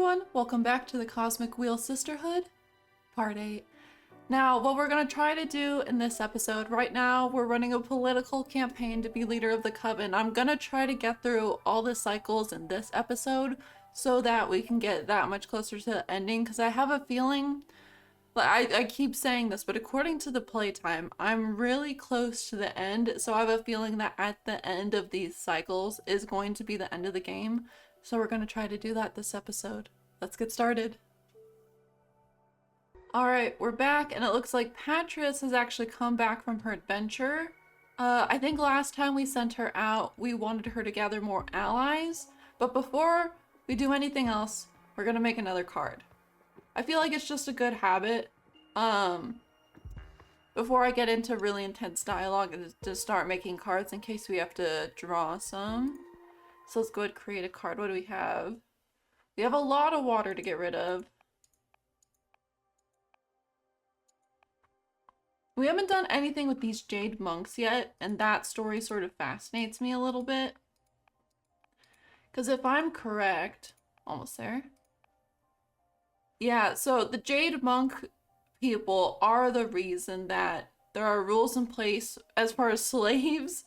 everyone, welcome back to the Cosmic Wheel Sisterhood, Part 8. Now, what we're going to try to do in this episode, right now we're running a political campaign to be leader of the Coven. I'm going to try to get through all the cycles in this episode so that we can get that much closer to the ending, because I have a feeling, I keep saying this, but according to the playtime, I'm really close to the end, so I have a feeling that at the end of these cycles is going to be the end of the game. So we're going to try to do that this episode. Let's get started. Alright, we're back, and it looks like Patris has actually come back from her adventure. I think last time we sent her out, we wanted her to gather more allies, but before we do anything else, we're going to make another card. I feel like it's just a good habit, before I get into really intense dialogue, to start making cards in case we have to draw some. So let's go ahead and create a card. What do we have? We have a lot of water to get rid of. We haven't done anything with these jade monks yet, and that story sort of fascinates me a little bit. Because if I'm correct, almost there. Yeah, so the jade monk people are the reason that there are rules in place as far as slaves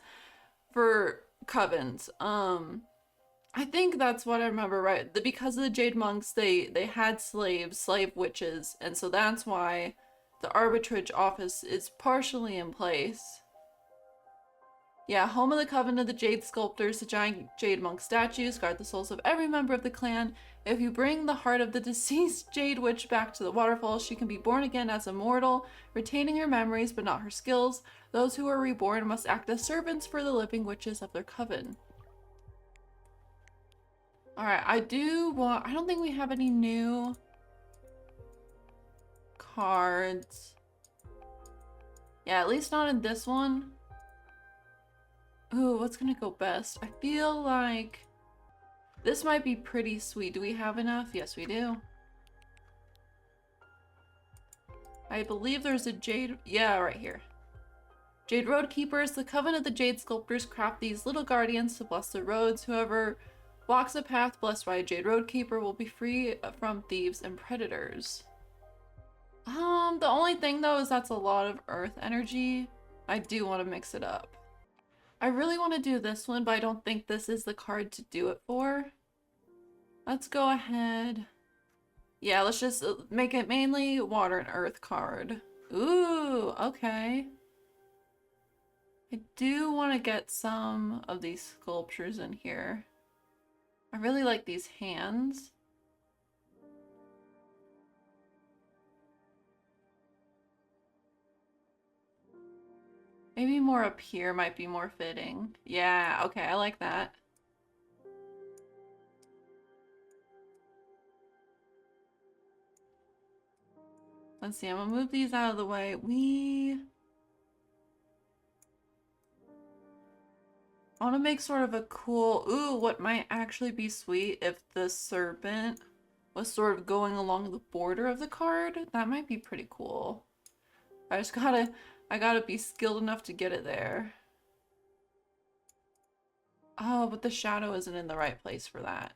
for covens. I think that's what I remember, right? Because of the Jade Monks, they had slaves, slave witches, and so that's why the arbitrage office is partially in place. Yeah, home of the Coven of the Jade Sculptors, the giant Jade Monk statues guard the souls of every member of the clan. If you bring the heart of the deceased Jade Witch back to the waterfall, she can be born again as a mortal, retaining her memories but not her skills. Those who are reborn must act as servants for the living witches of their coven. Alright, I don't think we have any new cards. Yeah, at least not in this one. Ooh, what's gonna go best? I feel like this might be pretty sweet. Do we have enough? Yes, we do. I believe there's a jade... Yeah, right here. Jade Road Keepers. The Coven of the Jade Sculptors craft these little guardians to bless the roads. Whoever walks a path blessed by a Jade Road Keeper will be free from thieves and predators. The only thing though is that's a lot of earth energy. I do want to mix it up. I really want to do this one, but I don't think this is the card to do it for. Let's go ahead. Yeah, let's just make it mainly water and earth card. Ooh, okay. I do want to get some of these sculptures in here. I really like these hands. Maybe more up here might be more fitting. Yeah, okay, I like that. Let's see, I'm gonna move these out of the way. I want to make sort of a cool... Ooh, what might actually be sweet if the serpent was sort of going along the border of the card. That might be pretty cool. I gotta be skilled enough to get it there. Oh, but the shadow isn't in the right place for that.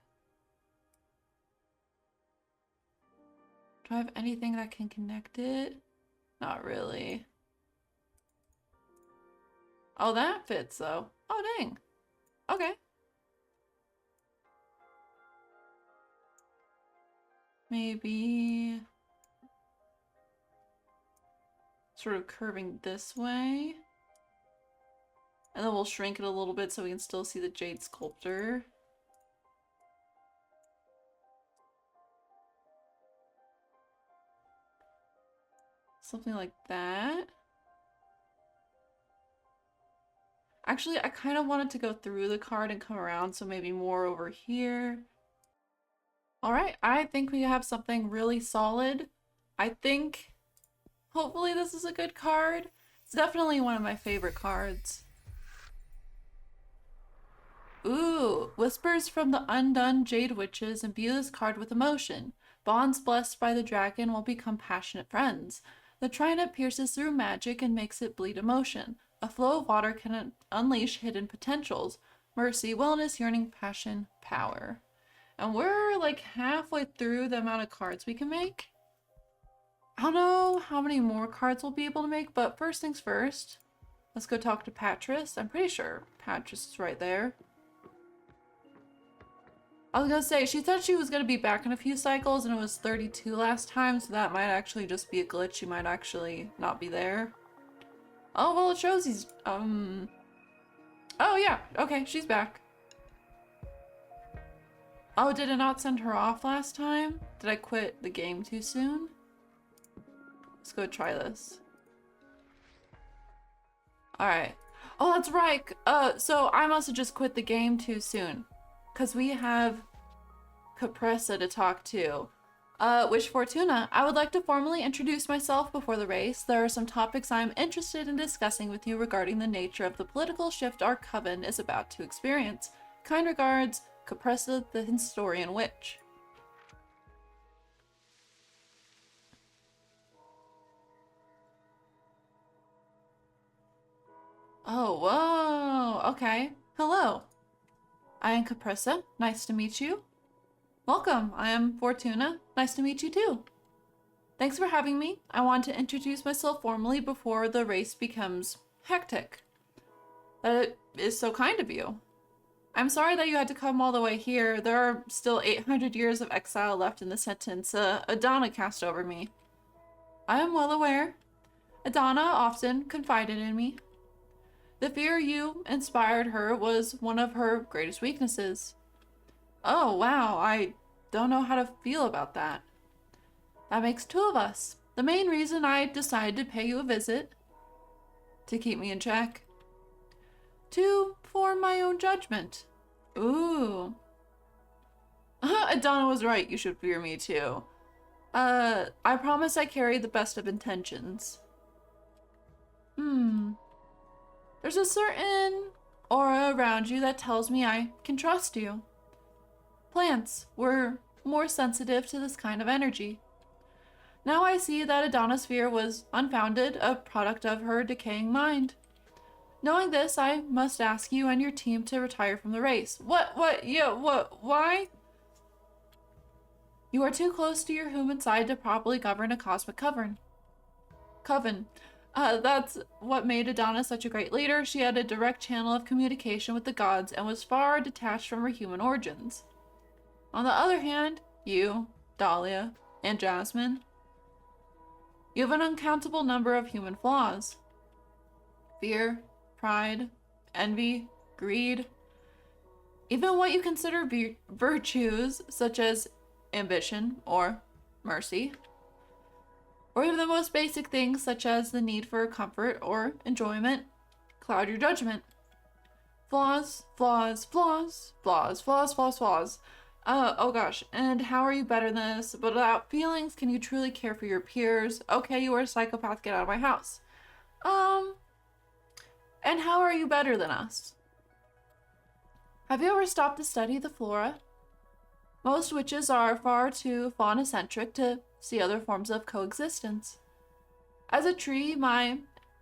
Do I have anything that can connect it? Not really. Oh, that fits though. Oh, dang. Okay. Maybe sort of curving this way. And then we'll shrink it a little bit so we can still see the Jade Sculptor. Something like that. Actually, I kind of wanted to go through the card and come around, so maybe more over here. Alright, I think we have something really solid. I think, hopefully this is a good card. It's definitely one of my favorite cards. Ooh, Whispers from the Undone Jade Witches imbue this card with emotion. Bonds blessed by the dragon will become passionate friends. The trident pierces through magic and makes it bleed emotion. A flow of water can unleash hidden potentials. Mercy, wellness, yearning, passion, power. And we're like halfway through the amount of cards we can make. I don't know how many more cards we'll be able to make, but first things first. Let's go talk to Patris. I'm pretty sure Patris is right there. I was gonna say, she said she was gonna be back in a few cycles and it was 32 last time, so that might actually just be a glitch. She might actually not be there. Oh, well, it shows he's, oh yeah, okay, she's back. Oh, did it not send her off last time? Did I quit the game too soon? Let's go try this. Alright. Oh, that's right. So I must have just quit the game too soon. Because we have Capressa to talk to. Wish Fortuna, I would like to formally introduce myself before the race. There are some topics I am interested in discussing with you regarding the nature of the political shift our coven is about to experience. Kind regards, Capressa the Historian Witch. Oh, whoa, okay. Hello. I am Capressa. Nice to meet you. Welcome, I am Fortuna. Nice to meet you too. Thanks for having me. I want to introduce myself formally before the race becomes hectic. That is so kind of you. I'm sorry that you had to come all the way here. There are still 800 years of exile left in the sentence Adana cast over me. I am well aware. Adana often confided in me. The fear you inspired her was one of her greatest weaknesses. Oh, wow, I don't know how to feel about that. That makes two of us. The main reason I decided to pay you a visit, to keep me in check, to form my own judgment. Ooh. Adana was right, you should fear me too. I promise I carry the best of intentions. There's a certain aura around you that tells me I can trust you. Plants were more sensitive to this kind of energy. Now I see that Adana's fear was unfounded, a product of her decaying mind. Knowing this, I must ask you and your team to retire from the race. Why? You are too close to your human side to properly govern a cosmic coven. That's what made Adana such a great leader. She had a direct channel of communication with the gods and was far detached from her human origins. On the other hand, you, Dahlia, and Jasmine, you have an uncountable number of human flaws. Fear, pride, envy, greed, even what you consider virtues such as ambition or mercy, or even the most basic things such as the need for comfort or enjoyment, cloud your judgment. Flaws. Oh gosh, and how are you better than this? But without feelings, can you truly care for your peers? Okay, you are a psychopath, get out of my house. And how are you better than us? Have you ever stopped to study the flora? Most witches are far too fauna-centric to see other forms of coexistence. As a tree, my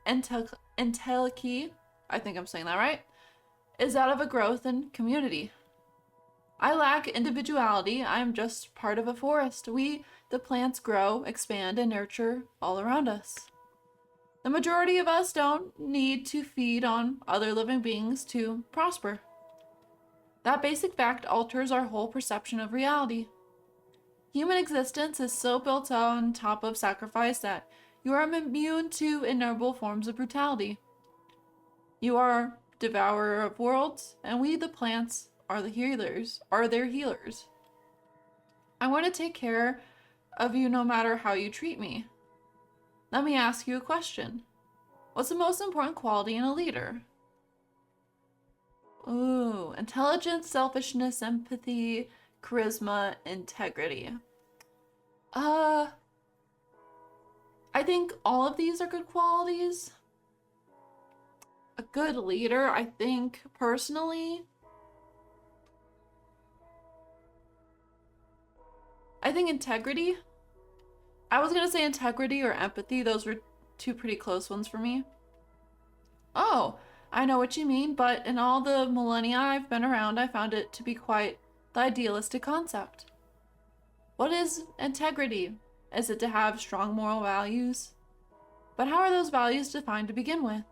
entelechy, I think I'm saying that right, is that of a growth and community. I lack individuality. I am just part of a forest. We, the plants, grow, expand, and nurture all around us. The majority of us don't need to feed on other living beings to prosper. That basic fact alters our whole perception of reality. Human existence is so built on top of sacrifice that you are immune to innumerable forms of brutality. You are devourer of worlds, and we, the plants, are their healers. I want to take care of you no matter how you treat me. Let me ask you a question. What's the most important quality in a leader? Ooh, intelligence, selfishness, empathy, charisma, integrity. I think all of these are good qualities. A good leader, I think, personally, I think integrity. I was gonna say integrity or empathy. Those were two pretty close ones for me. Oh, I know what you mean, but in all the millennia I've been around, I found it to be quite the idealistic concept. What is integrity? Is it to have strong moral values? But how are those values defined to begin with?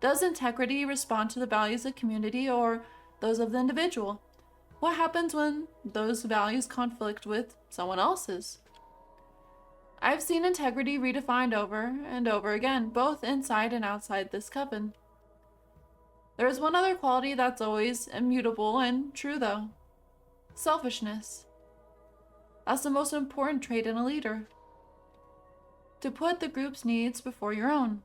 Does integrity respond to the values of the community or those of the individual? What happens when those values conflict with someone else's? I've seen integrity redefined over and over again, both inside and outside this coven. There is one other quality that's always immutable and true, though. Selfishness. That's the most important trait in a leader. To put the group's needs before your own.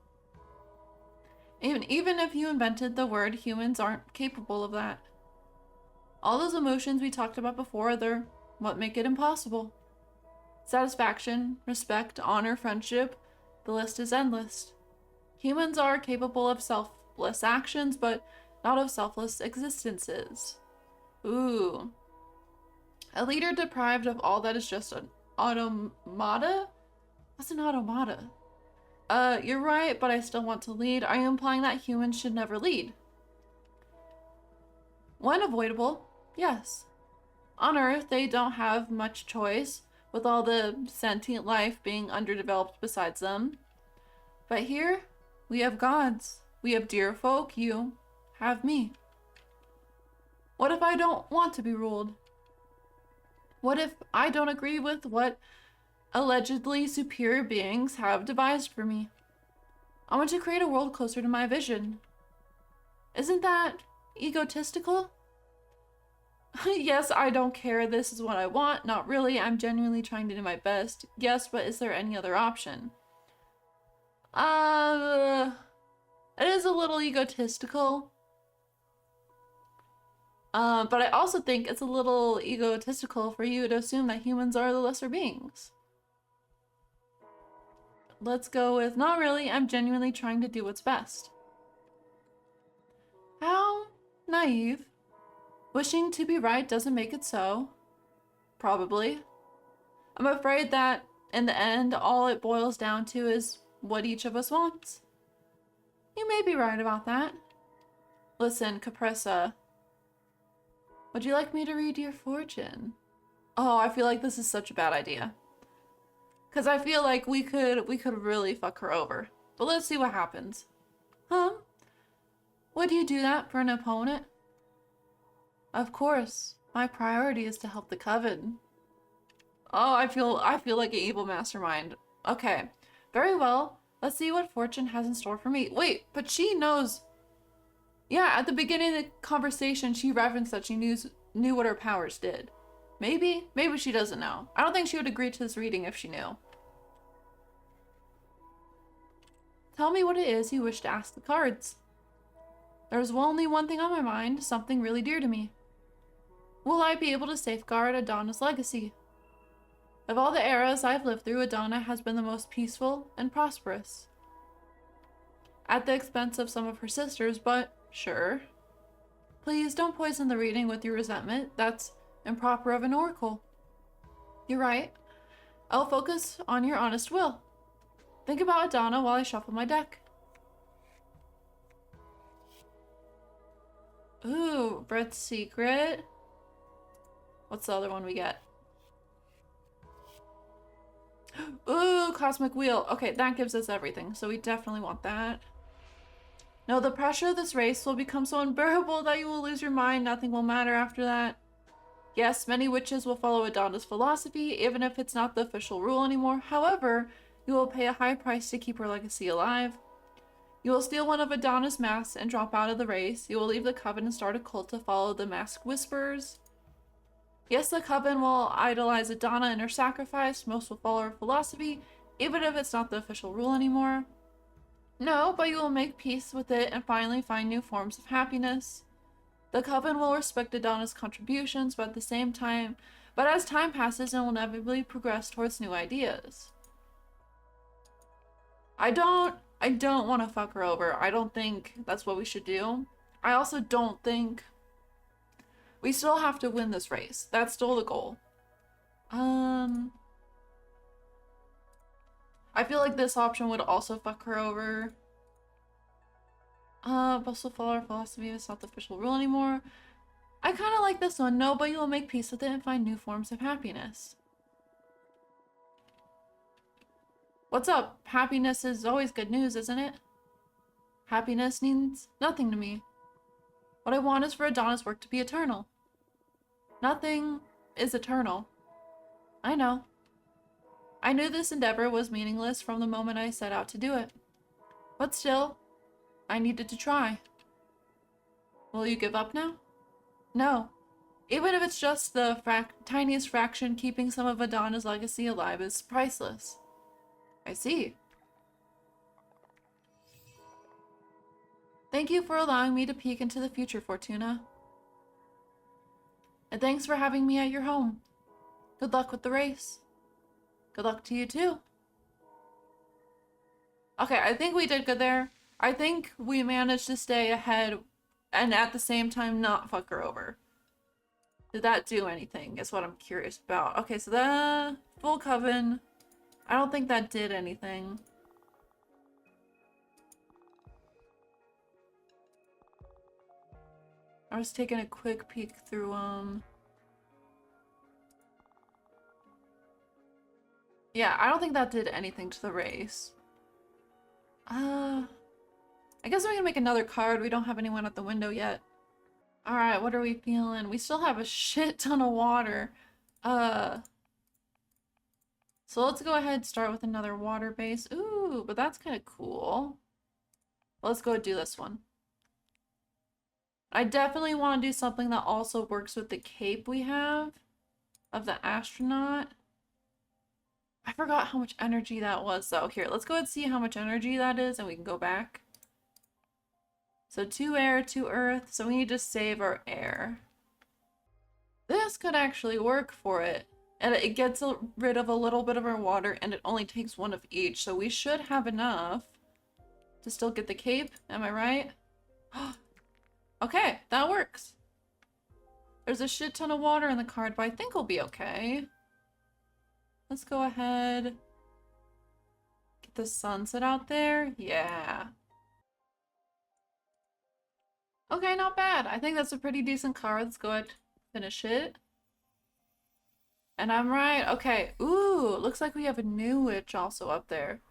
Even if you invented the word, humans aren't capable of that. All those emotions we talked about before, they're what make it impossible. Satisfaction, respect, honor, friendship, the list is endless. Humans are capable of selfless actions, but not of selfless existences. Ooh. A leader deprived of all that is just an automata? What's an automata? You're right, but I still want to lead. Are you implying that humans should never lead? When avoidable, yes. On Earth, they don't have much choice, with all the sentient life being underdeveloped besides them. But here, we have gods. We have dear folk. You have me. What if I don't want to be ruled? What if I don't agree with what allegedly superior beings have devised for me? I want to create a world closer to my vision. Isn't that egotistical? Yes, I don't care. This is what I want. Not really. I'm genuinely trying to do my best. Yes, but is there any other option? It is a little egotistical. But I also think it's a little egotistical for you to assume that humans are the lesser beings. Let's go with, not really. I'm genuinely trying to do what's best. How naive. Wishing to be right doesn't make it so. Probably. I'm afraid that, in the end, all it boils down to is what each of us wants. You may be right about that. Listen, Capressa. Would you like me to read your fortune? Oh, I feel like this is such a bad idea. Because I feel like we could really fuck her over. But let's see what happens. Huh? Would you do that for an opponent? Of course. My priority is to help the coven. Oh, I feel like an evil mastermind. Okay. Very well. Let's see what fortune has in store for me. Wait, but she knows. Yeah, at the beginning of the conversation, she referenced that she knew what her powers did. Maybe she doesn't know. I don't think she would agree to this reading if she knew. Tell me what it is you wish to ask the cards. There's only one thing on my mind, something really dear to me. Will I be able to safeguard Adana's legacy? Of all the eras I've lived through, Adana has been the most peaceful and prosperous. At the expense of some of her sisters, but sure. Please don't poison the reading with your resentment. That's improper of an oracle. You're right. I'll focus on your honest will. Think about Adana while I shuffle my deck. Ooh, Brett's Secret. What's the other one we get? Ooh, Cosmic Wheel. Okay, that gives us everything, so we definitely want that. No, the pressure of this race will become so unbearable that you will lose your mind. Nothing will matter after that. Yes, many witches will follow Adana's philosophy, even if it's not the official rule anymore. However, you will pay a high price to keep her legacy alive. You will steal one of Adana's masks and drop out of the race. You will leave the coven and start a cult to follow the masked whisperers. Yes, the coven will idolize Adana and her sacrifice. Most will follow her philosophy, even if it's not the official rule anymore. No, but you will make peace with it and finally find new forms of happiness. The coven will respect Adana's contributions, but as time passes, it will inevitably progress towards new ideas. I don't want to fuck her over. I don't think that's what we should do. I also don't think we still have to win this race. That's still the goal. I feel like this option would also fuck her over. Also follow our philosophy. It's not the official rule anymore. I kind of like this one. Nobody will make peace with it and find new forms of happiness. What's up? Happiness is always good news, isn't it? Happiness means nothing to me. What I want is for Adonna's work to be eternal. Nothing is eternal. I know. I knew this endeavor was meaningless from the moment I set out to do it. But still, I needed to try. Will you give up now? No. Even if it's just the tiniest fraction, keeping some of Adonna's legacy alive is priceless. I see. Thank you for allowing me to peek into the future, Fortuna. And thanks for having me at your home. Good luck with the race. Good luck to you too. Okay, I think we did good there. I think we managed to stay ahead and at the same time not fuck her over. Did that do anything is what I'm curious about. Okay, so the full coven, I don't think that did anything. I was taking a quick peek through yeah, I don't think that did anything to the race. I guess we can make another card. We don't have anyone at the window yet. Alright, what are we feeling? We still have a shit ton of water. So let's go ahead and start with another water base. Ooh, but that's kind of cool. Let's go do this one. I definitely want to do something that also works with the cape we have of the astronaut. I forgot how much energy that was though. Here, let's go ahead and see how much energy that is and we can go back. So 2 air, 2 earth, so we need to save our air. This could actually work for it. And it gets rid of a little bit of our water and it only takes 1 of each. So we should have enough to still get the cape. Am I right? Okay, that works. There's a shit ton of water in the card, but I think we'll be okay. Let's go ahead. Get the sunset out there. Yeah. Okay, not bad. I think that's a pretty decent card. Let's go ahead and finish it. And I'm right. Okay. Ooh, looks like we have a new witch also up there.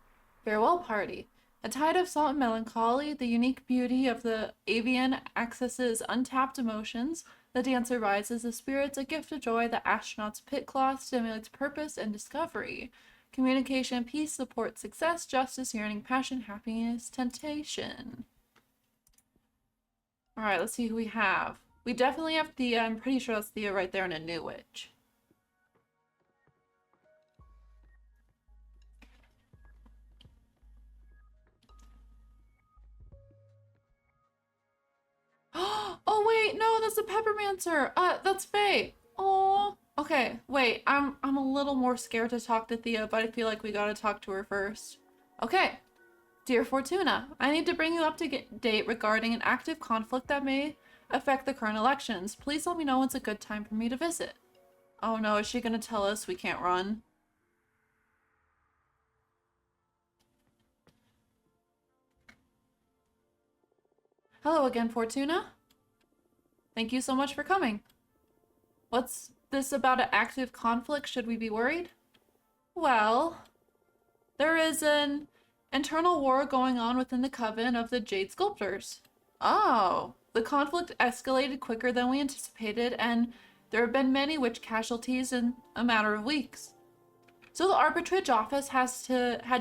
Farewell party. A tide of salt and melancholy, the unique beauty of the avian accesses untapped emotions. The dancer rises the spirits, a gift of joy. The astronaut's pit cloth stimulates purpose and discovery. Communication, peace, support, success, justice, yearning, passion, happiness, temptation. Alright, let's see who we have. We definitely have Thea. I'm pretty sure that's Thea right there and a new witch. Oh wait, no, that's a Peppermancer. That's Faye. Oh, okay. Wait, I'm a little more scared to talk to Thea, but I feel like we gotta talk to her first. Okay. Dear Fortuna, I need to bring you up to date regarding an active conflict that may affect the current elections. Please let me know when's a good time for me to visit. Oh no, is she gonna tell us we can't run? Hello again, Fortuna. Thank you so much for coming. What's this about an active conflict? Should we be worried? Well, there is an internal war going on within the coven of the Jade Sculptors. Oh, the conflict escalated quicker than we anticipated, and there have been many witch casualties in a matter of weeks. So the arbitrage office had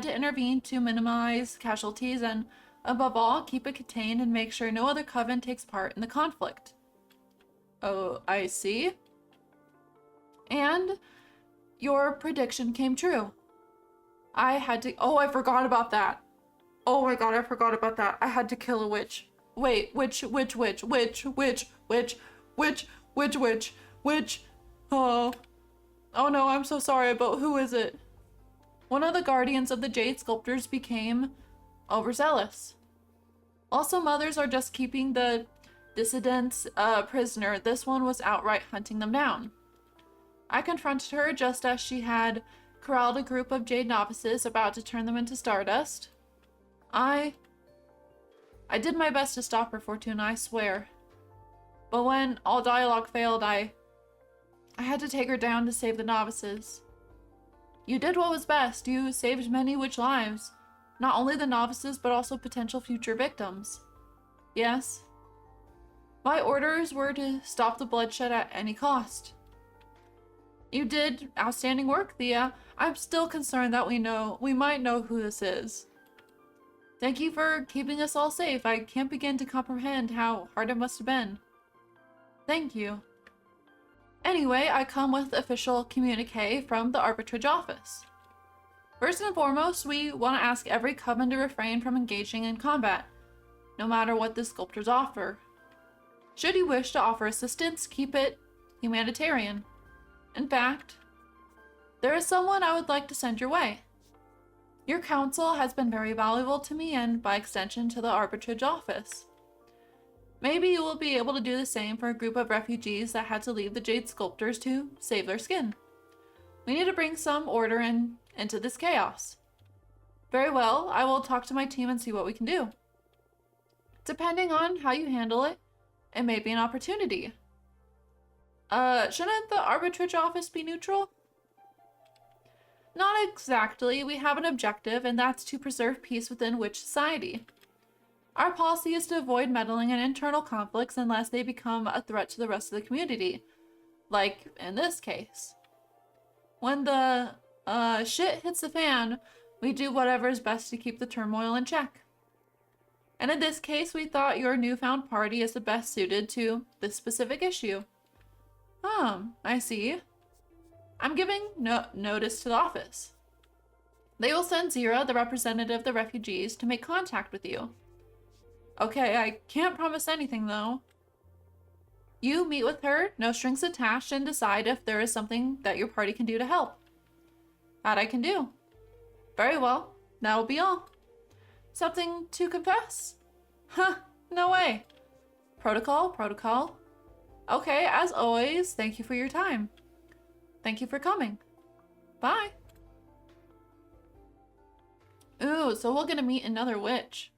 to intervene to minimize casualties and, above all, keep it contained and make sure no other coven takes part in the conflict. Oh, I see. And your prediction came true. I had to— oh, I forgot about that. Oh my god, I forgot about that. I had to kill a witch. Wait, witch. Oh. Oh no, I'm so sorry, but who is it? One of the guardians of the Jade Sculptors became overzealous. Also, mothers are just keeping the dissidents prisoner. This one was outright hunting them down. I confronted her just as she had corralled a group of Jade novices about to turn them into stardust. I did my best to stop her, Fortuna, I swear. But when all dialogue failed, I had to take her down to save the novices. You did what was best. You saved many witch lives. Not only the novices, but also potential future victims. Yes. My orders were to stop the bloodshed at any cost. You did outstanding work, Thea. I'm still concerned that we might know who this is. Thank you for keeping us all safe. I can't begin to comprehend how hard it must have been. Thank you. Anyway, I come with official communique from the arbitrage office. First and foremost, we want to ask every coven to refrain from engaging in combat, no matter what the sculptors offer. Should you wish to offer assistance, keep it humanitarian. In fact, there is someone I would like to send your way. Your counsel has been very valuable to me and, by extension, to the arbitrage office. Maybe you will be able to do the same for a group of refugees that had to leave the Jade Sculptors to save their skin. We need to bring some order into this chaos. Very well, I will talk to my team and see what we can do. Depending on how you handle it, it may be an opportunity. Shouldn't the arbitrage office be neutral? Not exactly. We have an objective, and that's to preserve peace within witch society. Our policy is to avoid meddling in internal conflicts unless they become a threat to the rest of the community. Like in this case. When the shit hits the fan, we do whatever is best to keep the turmoil in check. And in this case, we thought your newfound party is the best suited to this specific issue. I see. I'm giving notice to the office. They will send Zira, the representative of the refugees, to make contact with you. Okay, I can't promise anything though. You meet with her, no strings attached, and decide if there is something that your party can do to help. That I can do. Very well, that will be all. Something to confess? Huh, no way. Protocol. Okay, as always, thank you for your time. Thank you for coming. Bye. Ooh, so we're gonna meet another witch.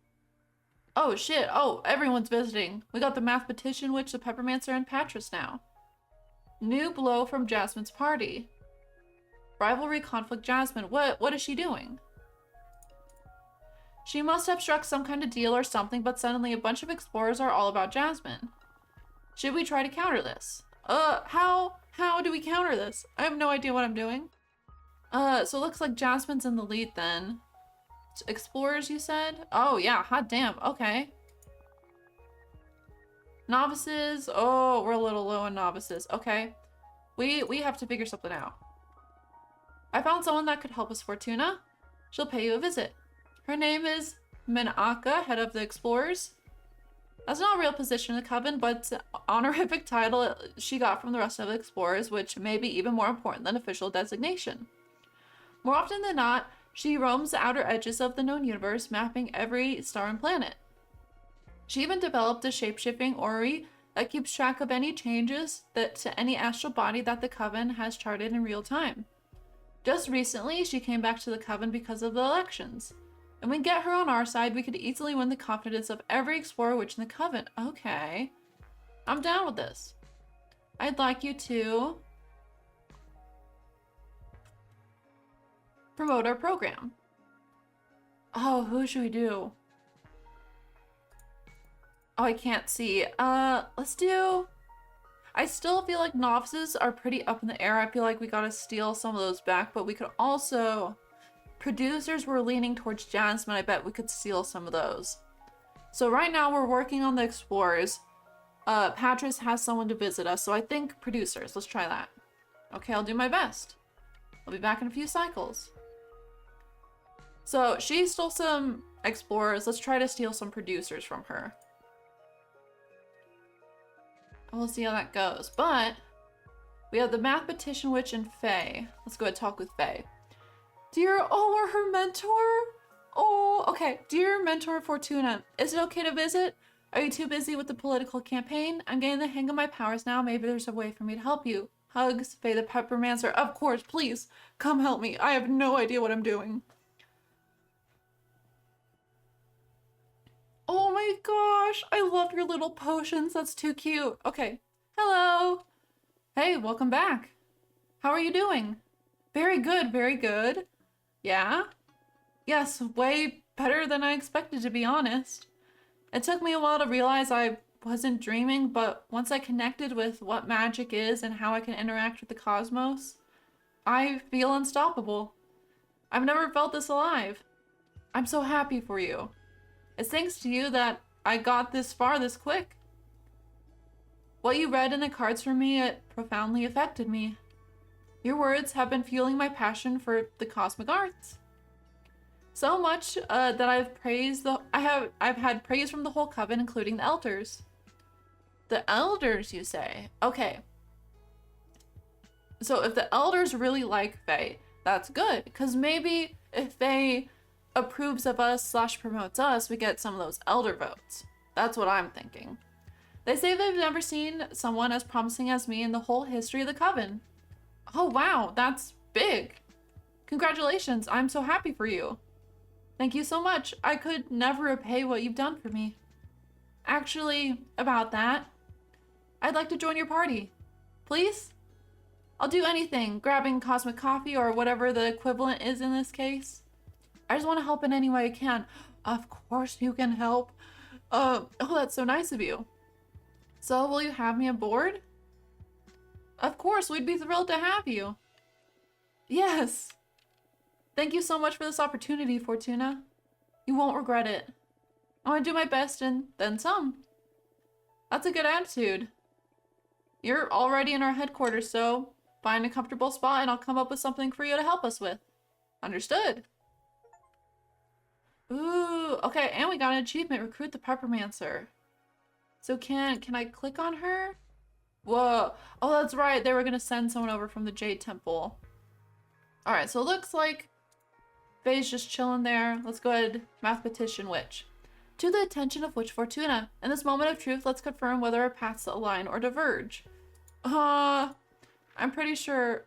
Oh shit, oh, everyone's visiting. We got the mathematician witch, the peppermancer, and Patras now. New blow from Jasmine's party. Rivalry conflict Jasmine. What is she doing? She must have struck some kind of deal or something, but suddenly a bunch of explorers are all about Jasmine. Should we try to counter this? How do we counter this? I have no idea what I'm doing. So it looks like Jasmine's in the lead then. Explorers, you said? Oh yeah, hot damn, okay. Novices, oh, we're a little low on novices, okay. We have to figure something out. I found someone that could help us, Fortuna. She'll pay you a visit. Her name is Minaka, head of the explorers. That's not a real position in the coven, but it's an honorific title she got from the rest of the explorers, which may be even more important than official designation. More often than not, she roams the outer edges of the known universe, mapping every star and planet. She even developed a shape-shifting orrery that keeps track of any changes to any astral body that the coven has charted in real time. Just recently, she came back to the coven because of the elections. And when we get her on our side, we could easily win the confidence of every explorer witch in the coven. Okay. I'm down with this. I'd like you to promote our program. Oh, who should we do? Oh, I can't see. Let's do... I still feel like novices are pretty up in the air. I feel like we gotta steal some of those back, but we could also... Producers were leaning towards Jasmine. I bet we could steal some of those. So right now we're working on the explorers. Patras has someone to visit us, so I think producers. Let's try that. Okay, I'll do my best. I'll be back in a few cycles. So she stole some explorers. Let's try to steal some producers from her. And we'll see how that goes. But we have the mathematician witch and Faye. Let's go ahead and talk with Faye. Dear, oh, we're her mentor? Oh, okay. Dear mentor Fortuna, is it okay to visit? Are you too busy with the political campaign? I'm getting the hang of my powers now. Maybe there's a way for me to help you. Hugs, Faye the Peppermancer. Of course, please, come help me. I have no idea what I'm doing. Oh my gosh, I love your little potions. That's too cute. Okay. Hello. Hey, welcome back. How are you doing? Very good, very good. Yeah? Yes, way better than I expected, to be honest. It took me a while to realize I wasn't dreaming, but once I connected with what magic is and how I can interact with the cosmos, I feel unstoppable. I've never felt this alive. I'm so happy for you. It's thanks to you that I got this far this quick. What you read in the cards for me, it profoundly affected me. Your words have been fueling my passion for the cosmic arts. So much that I've had praise from the whole coven, including the elders. The elders, you say? Okay. So if the elders really like Faye, that's good, because maybe if Faye approves of us / promotes us, we get some of those elder votes. That's what I'm thinking. They say they've never seen someone as promising as me in the whole history of the coven. Oh wow, that's big. Congratulations, I'm so happy for you. Thank you so much. I could never repay what you've done for me. Actually, about that, I'd like to join your party. Please? I'll do anything, grabbing cosmic coffee or whatever the equivalent is in this case. I just want to help in any way I can. Of course you can help. Oh, that's so nice of you. So, will you have me aboard? Of course, we'd be thrilled to have you. Yes. Thank you so much for this opportunity, Fortuna. You won't regret it. I want to do my best and then some. That's a good attitude. You're already in our headquarters, so find a comfortable spot and I'll come up with something for you to help us with. Understood. Ooh, okay, and we got an achievement, recruit the Peppermancer. So can I click on her? Whoa, oh that's right, they were gonna send someone over from the Jade Temple. Alright, so it looks like Faye's just chilling there. Let's go ahead, Mathematician Witch. To the attention of Witch Fortuna, in this moment of truth, let's confirm whether our paths align or diverge. I'm pretty sure...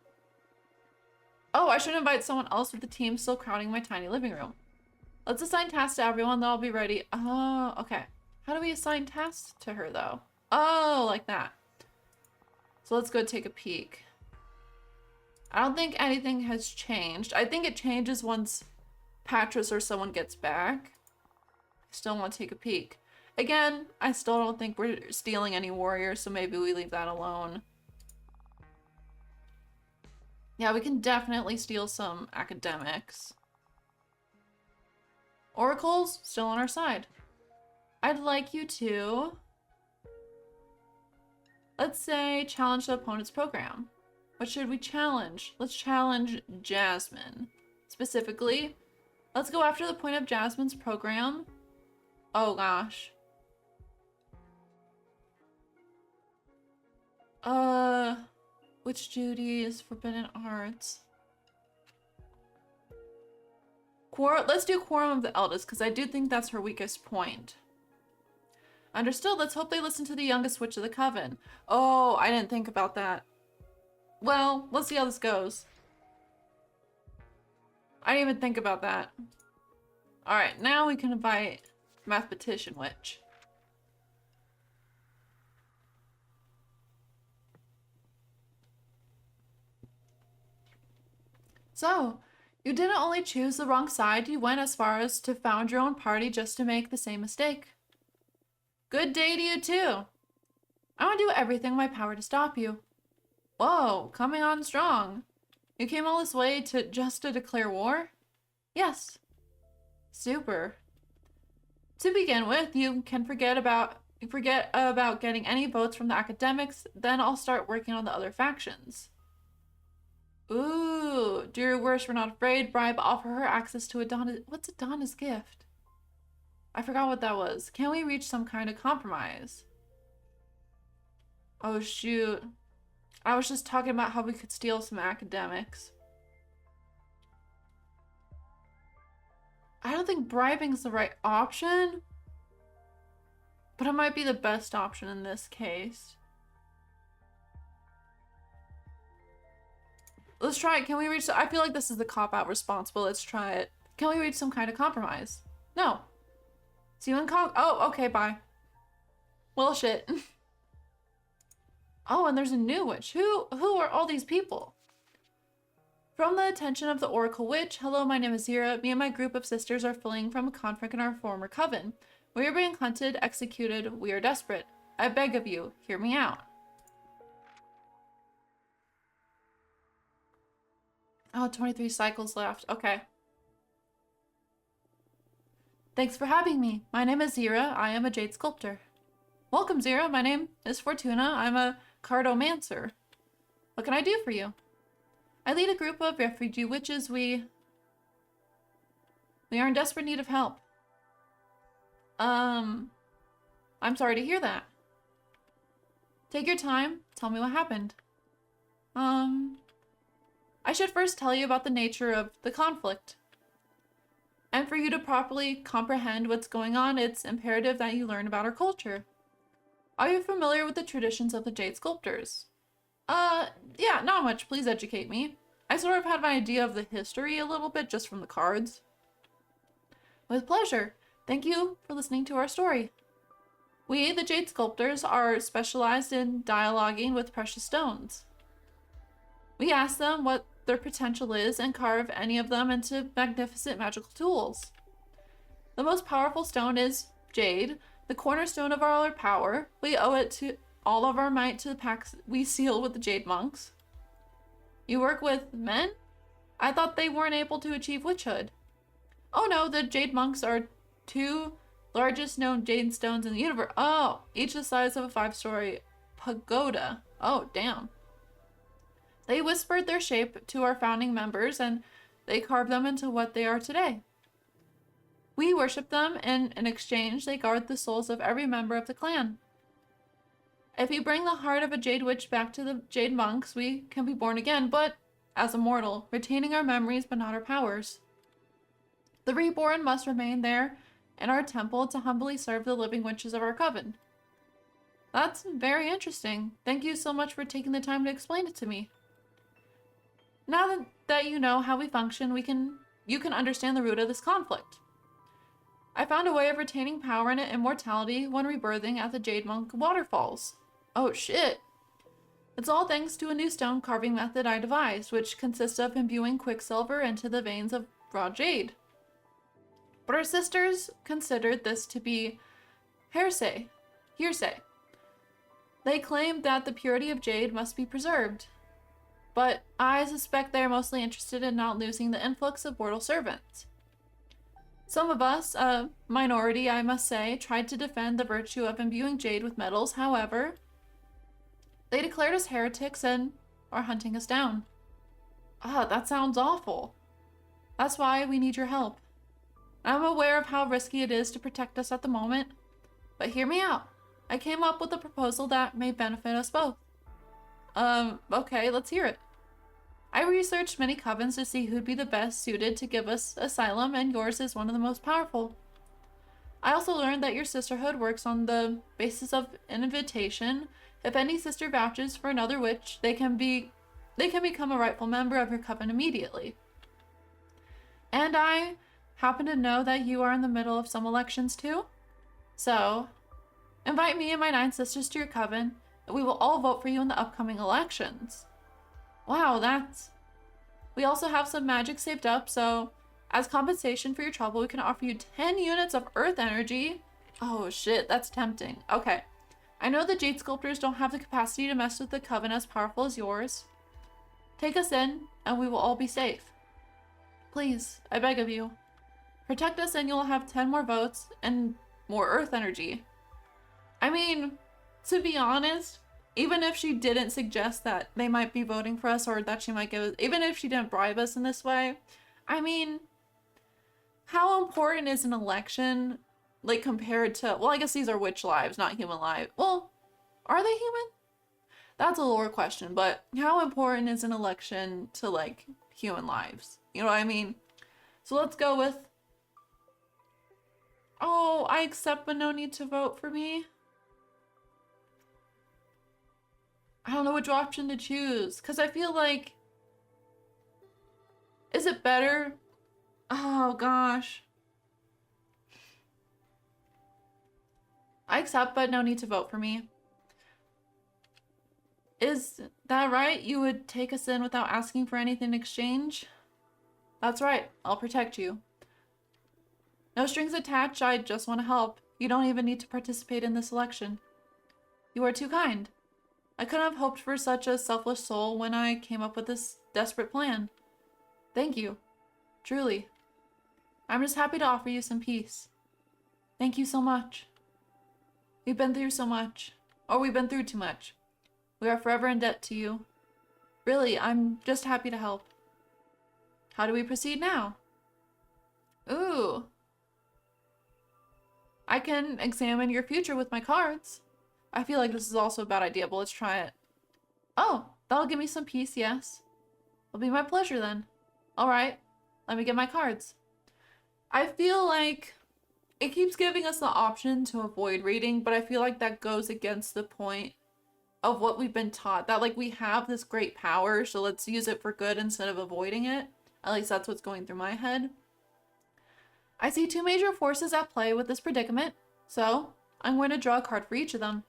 Oh, I should invite someone else with the team still crowding my tiny living room. Let's assign tasks to everyone, then I'll be ready. Oh, okay. How do we assign tasks to her, though? Oh, like that. So let's go take a peek. I don't think anything has changed. I think it changes once Patras or someone gets back. I still want to take a peek. Again, I still don't think we're stealing any warriors, so maybe we leave that alone. Yeah, we can definitely steal some academics. Oracle's still on our side. I'd like you to, let's say, challenge the opponent's program. What should we challenge? Let's challenge Jasmine. Specifically, let's go after the point of Jasmine's program. Oh gosh. Which duty is Forbidden Arts? Let's do Quorum of the Eldest, because I do think that's her weakest point. Understood, let's hope they listen to the youngest witch of the coven. Oh, I didn't think about that. Well, let's see how this goes. I didn't even think about that. Alright, now we can invite Mathematician Witch. So, you didn't only choose the wrong side, you went as far as to found your own party just to make the same mistake. Good day to you too. I want to do everything in my power to stop you. Whoa, coming on strong. You came all this way just to declare war? Yes. Super. To begin with, you can forget about getting any votes from the academics, then I'll start working on the other factions. Ooh, do your worst, we're not afraid. Bribe, offer her access to Adonna's... What's Adonna's gift? I forgot what that was. Can we reach some kind of compromise? Oh shoot. I was just talking about how we could steal some academics. I don't think bribing is the right option, but it might be the best option in this case. Let's try it. Can we reach... I feel like this is the cop-out response, but let's try it. Can we reach some kind of compromise? No. See you in oh, okay, bye. Well, shit. Oh, and there's a new witch. Who are all these people? From the attention of the Oracle Witch, hello, my name is Zira. Me and my group of sisters are fleeing from a conflict in our former coven. We are being hunted, executed. We are desperate. I beg of you, hear me out. Oh, 23 cycles left. Okay. Thanks for having me. My name is Zira. I am a jade sculptor. Welcome, Zira. My name is Fortuna. I'm a cardomancer. What can I do for you? I lead a group of refugee witches. We are in desperate need of help. I'm sorry to hear that. Take your time. Tell me what happened. I should first tell you about the nature of the conflict. And for you to properly comprehend what's going on, it's imperative that you learn about our culture. Are you familiar with the traditions of the Jade Sculptors? Yeah, not much. Please educate me. I sort of had an idea of the history a little bit just from the cards. With pleasure. Thank you for listening to our story. We, the Jade Sculptors, are specialized in dialoguing with precious stones. We ask them what their potential is and carve any of them into magnificent magical tools. The most powerful stone is jade, the cornerstone of all our power. We owe it to all of our might to the pacts we seal with the jade monks. You work with men? I thought they weren't able to achieve witchhood. Oh no, the jade monks are two largest known jade stones in the universe. Oh, each the size of a 5-story pagoda. Oh, damn. They whispered their shape to our founding members, and they carved them into what they are today. We worship them, and in exchange, they guard the souls of every member of the clan. If you bring the heart of a jade witch back to the jade monks, we can be born again, but as a mortal, retaining our memories but not our powers. The reborn must remain there in our temple to humbly serve the living witches of our coven. That's very interesting. Thank you so much for taking the time to explain it to me. Now that you know how we function, you can understand the root of this conflict. I found a way of retaining power and immortality when rebirthing at the Jade Monk waterfalls. Oh shit! It's all thanks to a new stone carving method I devised, which consists of imbuing quicksilver into the veins of raw jade. But our sisters considered this to be hearsay. They claimed that the purity of jade must be preserved. But I suspect they are mostly interested in not losing the influx of mortal servants. Some of us, a minority I must say, tried to defend the virtue of imbuing jade with metals. However, they declared us heretics and are hunting us down. That sounds awful. That's why we need your help. I'm aware of how risky it is to protect us at the moment, but hear me out. I came up with a proposal that may benefit us both. Okay, let's hear it. I researched many covens to see who'd be the best suited to give us asylum, and yours is one of the most powerful. I also learned that your sisterhood works on the basis of invitation. If any sister vouches for another witch, they can become a rightful member of your coven immediately. And I happen to know that you are in the middle of some elections too. So, invite me and my 9 sisters to your coven, and we will all vote for you in the upcoming elections. Wow, we also have some magic saved up, so as compensation for your trouble, we can offer you 10 units of earth energy. Oh shit, that's tempting. Okay. I know the Jade Sculptors don't have the capacity to mess with the coven as powerful as yours. Take us in, and we will all be safe. Please, I beg of you. Protect us and you'll have 10 more votes and more earth energy. I mean, to be honest, even if she didn't suggest that they might be voting for us or that she might give us, even if she didn't bribe us in this way, I mean, how important is an election, like, compared to, well, I guess these are witch lives, not human lives. Well, are they human? That's a lower question, but how important is an election to, like, human lives? You know what I mean? So let's go with, oh, I accept but no need to vote for me. I don't know which option to choose, because I feel like, is it better? Oh gosh. I accept, but no need to vote for me. Is that right? You would take us in without asking for anything in exchange? That's right. I'll protect you. No strings attached, I just want to help. You don't even need to participate in this election. You are too kind. I couldn't have hoped for such a selfless soul when I came up with this desperate plan. Thank you. Truly. I'm just happy to offer you some peace. Thank you so much. We've been through so much. Or we've been through too much. We are forever in debt to you. Really, I'm just happy to help. How do we proceed now? Ooh. I can examine your future with my cards. I feel like this is also a bad idea, but let's try it. Oh, that'll give me some peace, yes. It'll be my pleasure then. Alright, let me get my cards. I feel like it keeps giving us the option to avoid reading, but I feel like that goes against the point of what we've been taught. That like we have this great power, so let's use it for good instead of avoiding it. At least that's what's going through my head. I see two major forces at play with this predicament, so I'm going to draw a card for each of them.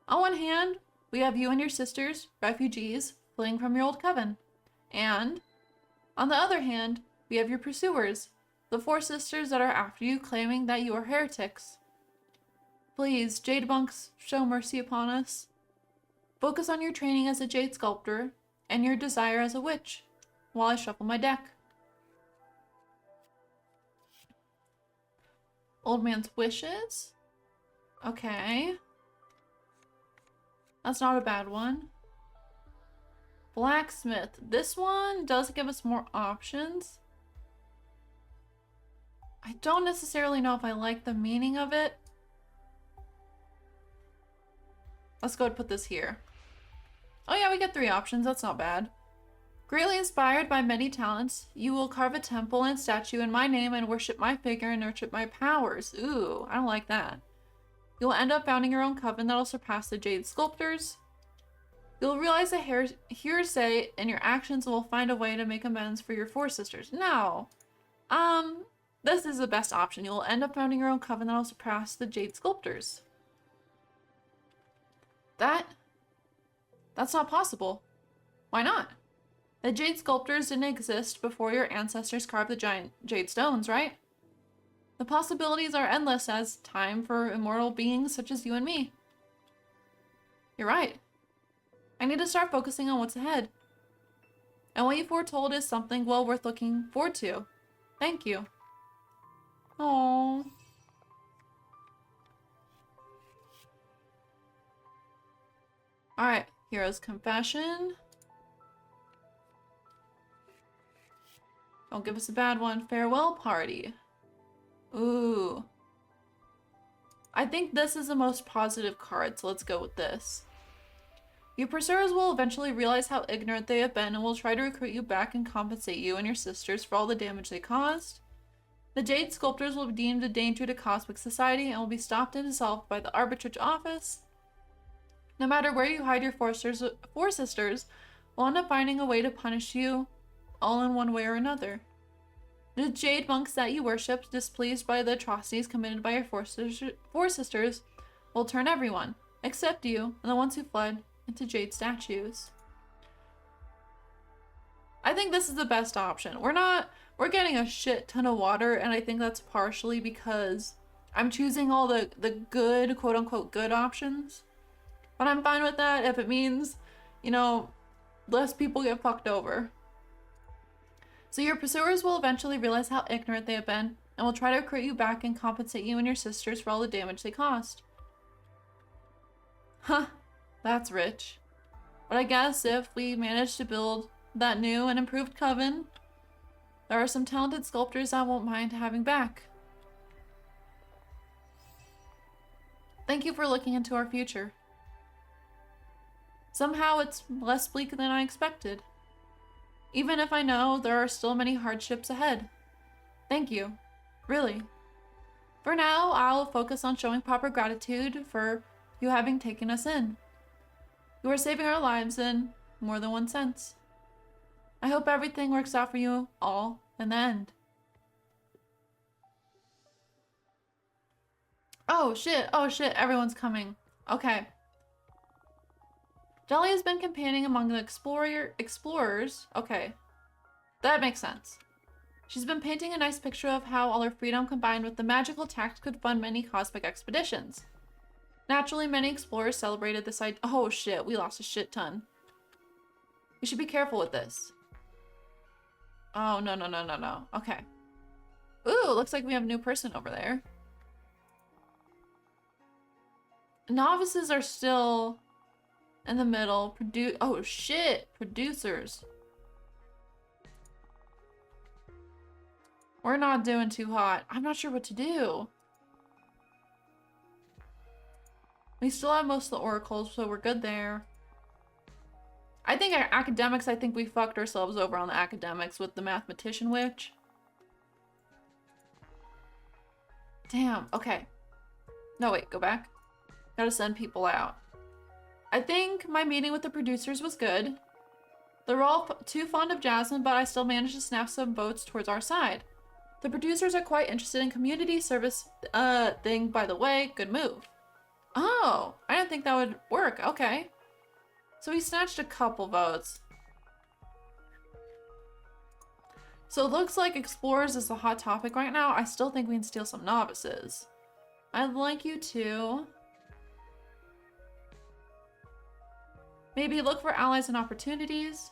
On one hand, we have you and your sisters, refugees, fleeing from your old coven. And, on the other hand, we have your pursuers, the four sisters that are after you, claiming that you are heretics. Please, Jade Monks, show mercy upon us. Focus on your training as a jade sculptor and your desire as a witch, while I shuffle my deck. Old man's wishes? Okay. That's not a bad one. Blacksmith. This one does give us more options. I don't necessarily know if I like the meaning of it. Let's go ahead and put this here. Oh yeah, we get 3 options. That's not bad. Greatly inspired by many talents, you will carve a temple and statue in my name and worship my figure and nurture my powers. Ooh, I don't like that. You'll end up founding your own coven that'll surpass the Jade Sculptors. You'll realize the hearsay and your actions will find a way to make amends for your 4 sisters. No. This is the best option. You'll end up founding your own coven that'll surpass the Jade Sculptors. That's not possible. Why not? The Jade Sculptors didn't exist before your ancestors carved the giant jade stones, right? The possibilities are endless as time for immortal beings such as you and me. You're right. I need to start focusing on what's ahead. And what you foretold is something well worth looking forward to. Thank you. Aww. Alright, Hero's Confession. Don't give us a bad one. Farewell Party. Ooh. I think this is the most positive card, so let's go with this. Your pursuers will eventually realize how ignorant they have been and will try to recruit you back and compensate you and your sisters for all the damage they caused. The Jade Sculptors will be deemed a danger to cosmic society and will be stopped and dissolved by the Arbitrage Office. No matter where you hide your 4 sisters, we'll end up finding a way to punish you all in one way or another. The Jade Monks that you worship, displeased by the atrocities committed by your 4 sisters, will turn everyone, except you and the ones who fled, into jade statues. I think this is the best option. We're getting a shit ton of water, and I think that's partially because I'm choosing all the good, quote unquote, good options. But I'm fine with that if it means, you know, less people get fucked over. So your pursuers will eventually realize how ignorant they have been and will try to recruit you back and compensate you and your sisters for all the damage they caused. Huh, that's rich. But I guess if we manage to build that new and improved coven, there are some talented sculptors I won't mind having back. Thank you for looking into our future. Somehow it's less bleak than I expected. Even if I know there are still many hardships ahead. Thank you. Really. For now, I'll focus on showing proper gratitude for you having taken us in. You are saving our lives in more than one sense. I hope everything works out for you all in the end. Oh shit, everyone's coming. Okay. Dolly has been campaigning among the explorers. Okay. That makes sense. She's been painting a nice picture of how all her freedom combined with the magical tact could fund many cosmic expeditions. Naturally, many explorers celebrated this idea. Oh shit, we lost a shit ton. We should be careful with this. Oh, no. Okay. Ooh, looks like we have a new person over there. Novices are still in the middle. Oh shit, producers. We're not doing too hot. I'm not sure what to do. We still have most of the oracles, so we're good there. I think our academics, I think we fucked ourselves over on the academics with the mathematician witch. Damn, okay. No, wait, go back. Gotta send people out. I think my meeting with the producers was good. They're all too fond of Jasmine, but I still managed to snap some votes towards our side. The producers are quite interested in community service thing, by the way. Good move. Oh, I didn't think that would work. Okay. So we snatched a couple votes. So it looks like explorers is the hot topic right now. I still think we can steal some novices. I'd like you to maybe look for allies and opportunities.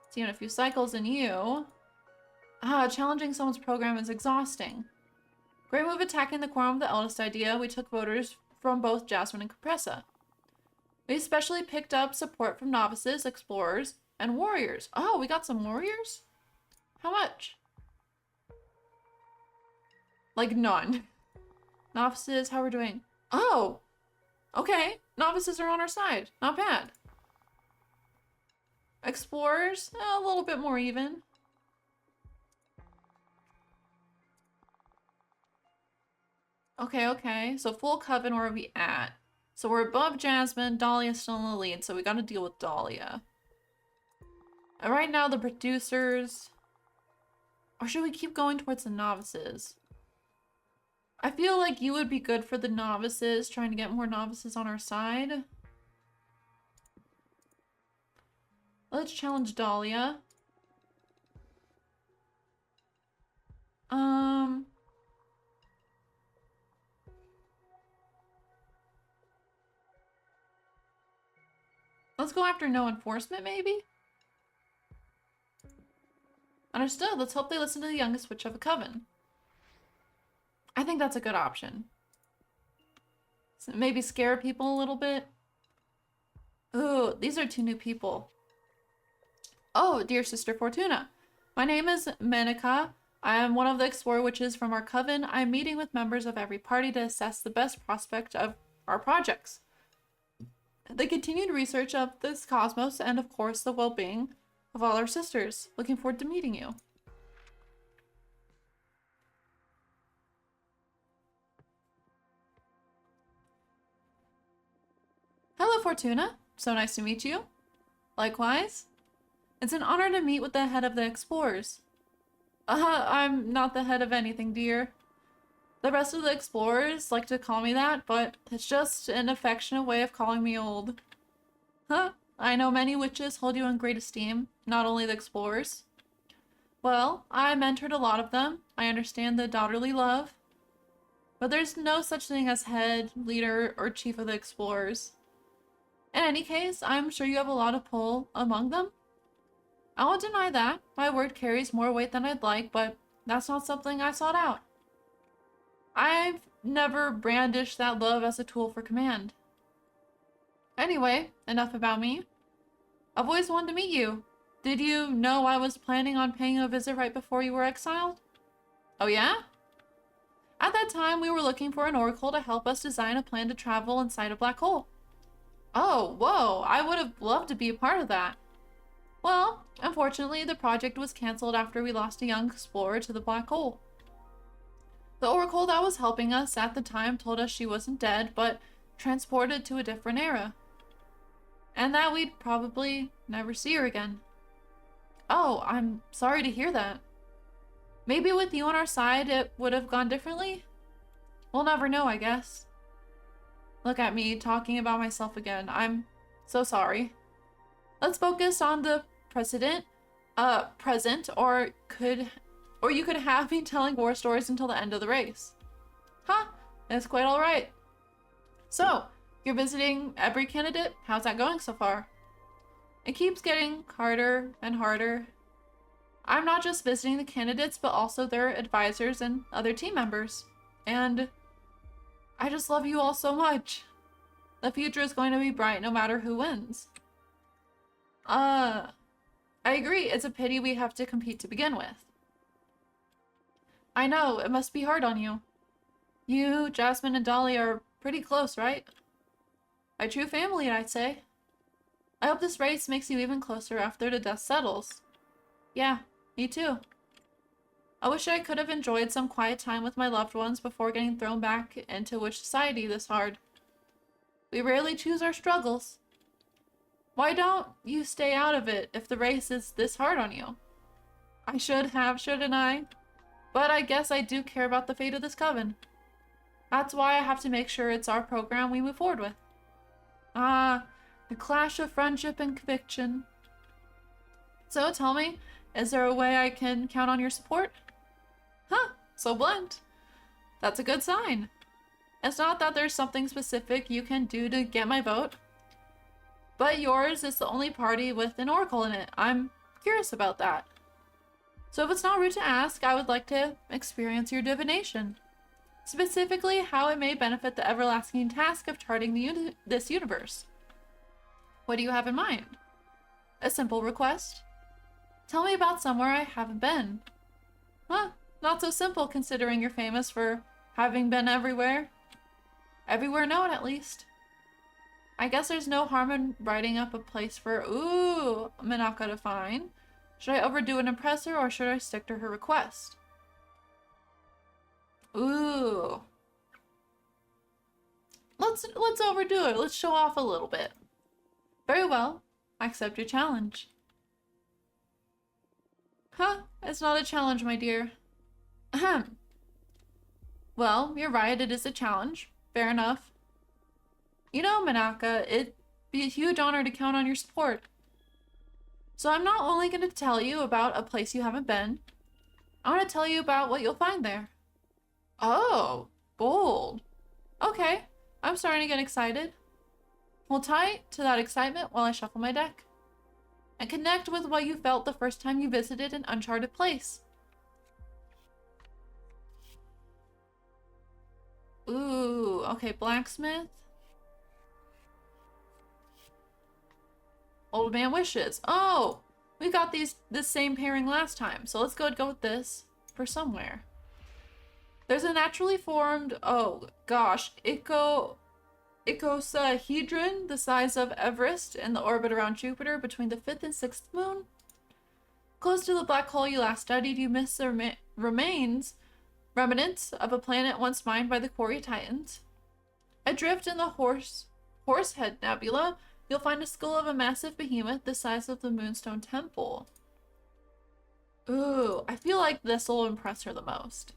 Seeing a few cycles in you. Challenging someone's program is exhausting. Great move attacking the quorum of the eldest idea. We took voters from both Jasmine and Compressa. We especially picked up support from novices, explorers, and warriors. Oh, we got some warriors? How much? Like none. Novices, how we're doing? Oh, okay. Novices are on our side. Not bad. Explorers, a little bit more even. Okay. So full coven, where are we at? So we're above Jasmine. Dahlia's still in the lead, so we gotta deal with Dahlia. And right now, the producers... Or should we keep going towards the novices? I feel like you would be good for the novices, trying to get more novices on our side. Let's challenge Dahlia. Let's go after no enforcement, maybe? Understood. Let's hope they listen to the youngest witch of a coven. I think that's a good option. So maybe scare people a little bit. Ooh, these are two new people. Oh, dear Sister Fortuna. My name is Menica. I am one of the explorer witches from our coven. I am meeting with members of every party to assess the best prospect of our projects. The continued research of this cosmos and, of course, the well-being of all our sisters. Looking forward to meeting you. Hello, Fortuna. So nice to meet you. Likewise. It's an honor to meet with the head of the explorers. I'm not the head of anything, dear. The rest of the explorers like to call me that, but it's just an affectionate way of calling me old. Huh? I know many witches hold you in great esteem, not only the explorers. Well, I mentored a lot of them. I understand the daughterly love. But there's no such thing as head, leader, or chief of the explorers. In any case, I'm sure you have a lot of pull among them. I won't deny that. My word carries more weight than I'd like, but that's not something I sought out. I've never brandished that love as a tool for command. Anyway, enough about me. I've always wanted to meet you. Did you know I was planning on paying a visit right before you were exiled? Oh yeah? At that time, we were looking for an oracle to help us design a plan to travel inside a black hole. Oh, whoa, I would have loved to be a part of that. Well, unfortunately, the project was cancelled after we lost a young explorer to the black hole. The oracle that was helping us at the time told us she wasn't dead, but transported to a different era. And that we'd probably never see her again. Oh, I'm sorry to hear that. Maybe with you on our side, it would have gone differently? We'll never know, I guess. Look at me talking about myself again. I'm so sorry. Let's focus on the present, or you could have me telling war stories until the end of the race. Huh, it's quite alright. So, you're visiting every candidate? How's that going so far? It keeps getting harder and harder. I'm not just visiting the candidates, but also their advisors and other team members. And I just love you all so much. The future is going to be bright no matter who wins. I agree. It's a pity we have to compete to begin with. I know, it must be hard on you. You, Jasmine, and Dolly are pretty close, right? A true family, I'd say. I hope this race makes you even closer after the dust settles. Yeah, me too. I wish I could have enjoyed some quiet time with my loved ones before getting thrown back into witch society this hard. We rarely choose our struggles. Why don't you stay out of it if the race is this hard on you? I should have, shouldn't I? But I guess I do care about the fate of this coven. That's why I have to make sure it's our program we move forward with. Ah, the clash of friendship and conviction. So tell me, is there a way I can count on your support? Huh, so blunt. That's a good sign. It's not that there's something specific you can do to get my vote, but yours is the only party with an oracle in it. I'm curious about that. So if it's not rude to ask, I would like to experience your divination. Specifically, how it may benefit the everlasting task of charting this universe. What do you have in mind? A simple request? Tell me about somewhere I haven't been. Huh, not so simple considering you're famous for having been everywhere. Everywhere known, at least. I guess there's no harm in writing up a place for, Minaka to find. Should I overdo an impressor or should I stick to her request? Ooh. Let's overdo it. Let's show off a little bit. Very well. I accept your challenge. Huh, it's not a challenge, my dear. Ahem. Well, you're right, it is a challenge. Fair enough. You know, Minaka, it'd be a huge honor to count on your support. So I'm not only going to tell you about a place you haven't been, I want to tell you about what you'll find there. Oh, bold. Okay, I'm starting to get excited. Hold tight to that excitement while I shuffle my deck. And connect with what you felt the first time you visited an uncharted place. Ooh, okay, blacksmith. Old man wishes. Oh, we got this same pairing last time, so let's go with this for somewhere. There's a naturally formed, oh gosh, icosahedron the size of Everest in the orbit around Jupiter between the 5th and 6th moon. Close to the black hole you last studied, you miss the remnants of a planet once mined by the quarry titans. Adrift in the Horsehead Nebula, you'll find a skull of a massive behemoth the size of the Moonstone Temple. Ooh, I feel like this will impress her the most.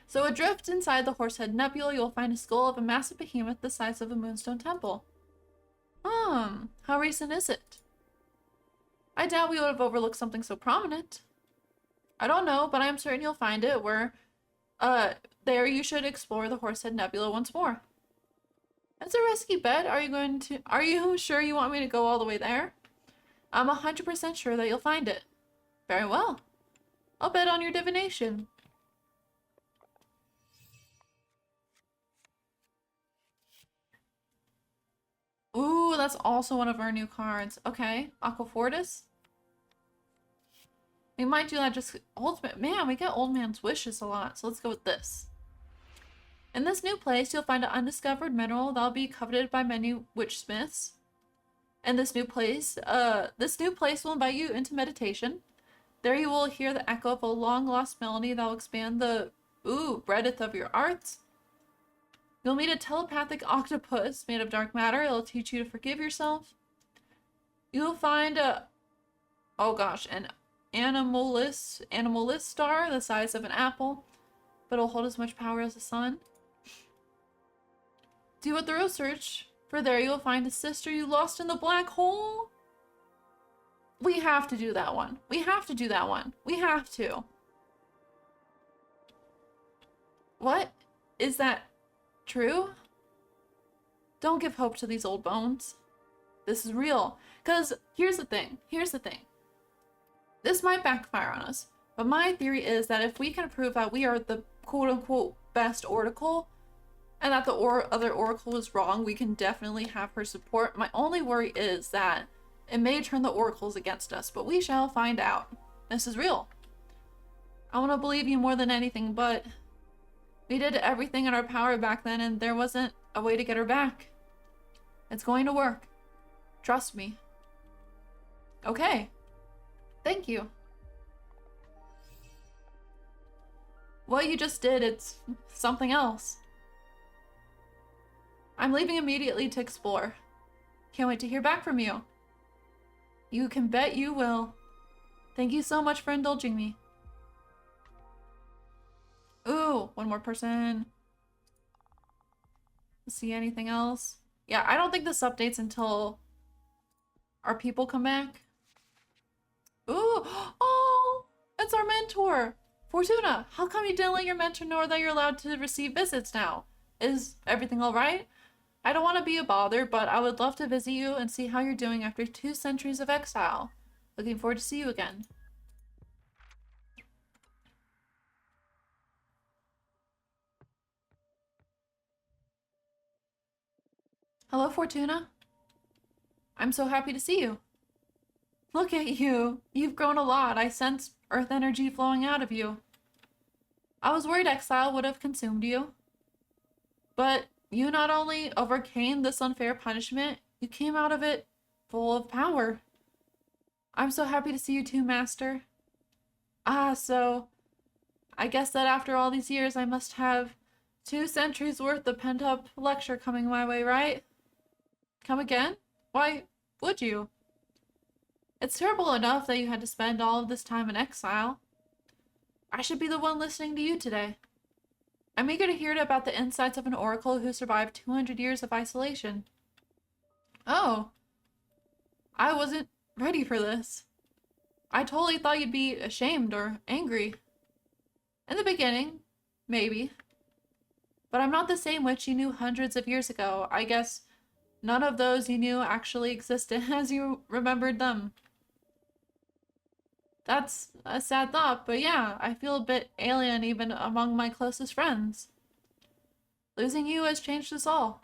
So adrift inside the Horsehead Nebula, you'll find a skull of a massive behemoth the size of a Moonstone Temple. How recent is it? I doubt we would have overlooked something so prominent. I don't know, but I'm certain you'll find it where, there you should explore the Horsehead Nebula once more. That's a risky bet. Are you sure you want me to go all the way there? I'm 100% sure that you'll find it. Very well. I'll bet on your divination. Ooh, that's also one of our new cards. Okay, Aquafortis. We might do that just ultimate. Man, we get old man's wishes a lot, so let's go with this. In this new place, you'll find an undiscovered mineral that'll be coveted by many witchsmiths. And this new place will invite you into meditation. There you will hear the echo of a long-lost melody that will expand the breadth of your arts. You'll meet a telepathic octopus made of dark matter. It'll teach you to forgive yourself. You'll find an animalist star the size of an apple. but it'll hold as much power as the sun. Do a thorough search, for there you will find a sister you lost in the black hole. We have to do that one. We have to do that one. We have to. What? Is that true? Don't give hope to these old bones. This is real. Because here's the thing. Here's the thing. This might backfire on us. But my theory is that if we can prove that we are the quote-unquote best oracle, and that the other oracle is wrong, we can definitely have her support. My only worry is that it may turn the oracles against us, but we shall find out. This is real. I want to believe you more than anything, but we did everything in our power back then, and there wasn't a way to get her back. It's going to work. Trust me. Okay. Thank you. What you just did, it's something else. I'm leaving immediately to explore. Can't wait to hear back from you. You can bet you will. Thank you so much for indulging me. Ooh, one more person. See anything else? Yeah, I don't think this updates until our people come back. Ooh, oh, it's our mentor. Fortuna, how come you didn't let your mentor know that you're allowed to receive visits now? Is everything all right? I don't want to be a bother, but I would love to visit you and see how you're doing after 2 centuries of exile. Looking forward to see you again. Hello, Fortuna. I'm so happy to see you. Look at you. You've grown a lot. I sense earth energy flowing out of you. I was worried exile would have consumed you. But you not only overcame this unfair punishment, you came out of it full of power. I'm so happy to see you too, Master. Ah, so I guess that after all these years, I must have 2 centuries worth of pent-up lecture coming my way, right? Come again? Why would you? It's terrible enough that you had to spend all of this time in exile. I should be the one listening to you today. I'm eager to hear about the insights of an oracle who survived 200 years of isolation. Oh. I wasn't ready for this. I totally thought you'd be ashamed or angry. In the beginning, maybe. But I'm not the same witch you knew hundreds of years ago. I guess none of those you knew actually existed as you remembered them. That's a sad thought, but yeah, I feel a bit alien even among my closest friends. Losing you has changed us all.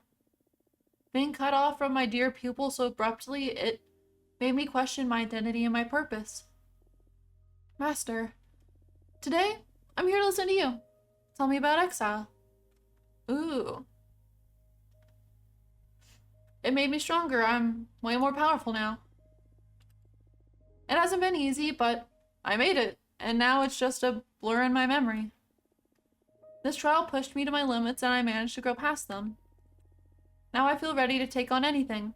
Being cut off from my dear pupil so abruptly, it made me question my identity and my purpose. Master, today, I'm here to listen to you. Tell me about exile. Ooh. It made me stronger. I'm way more powerful now. It hasn't been easy, but I made it, and now it's just a blur in my memory. This trial pushed me to my limits, and I managed to grow past them. Now I feel ready to take on anything.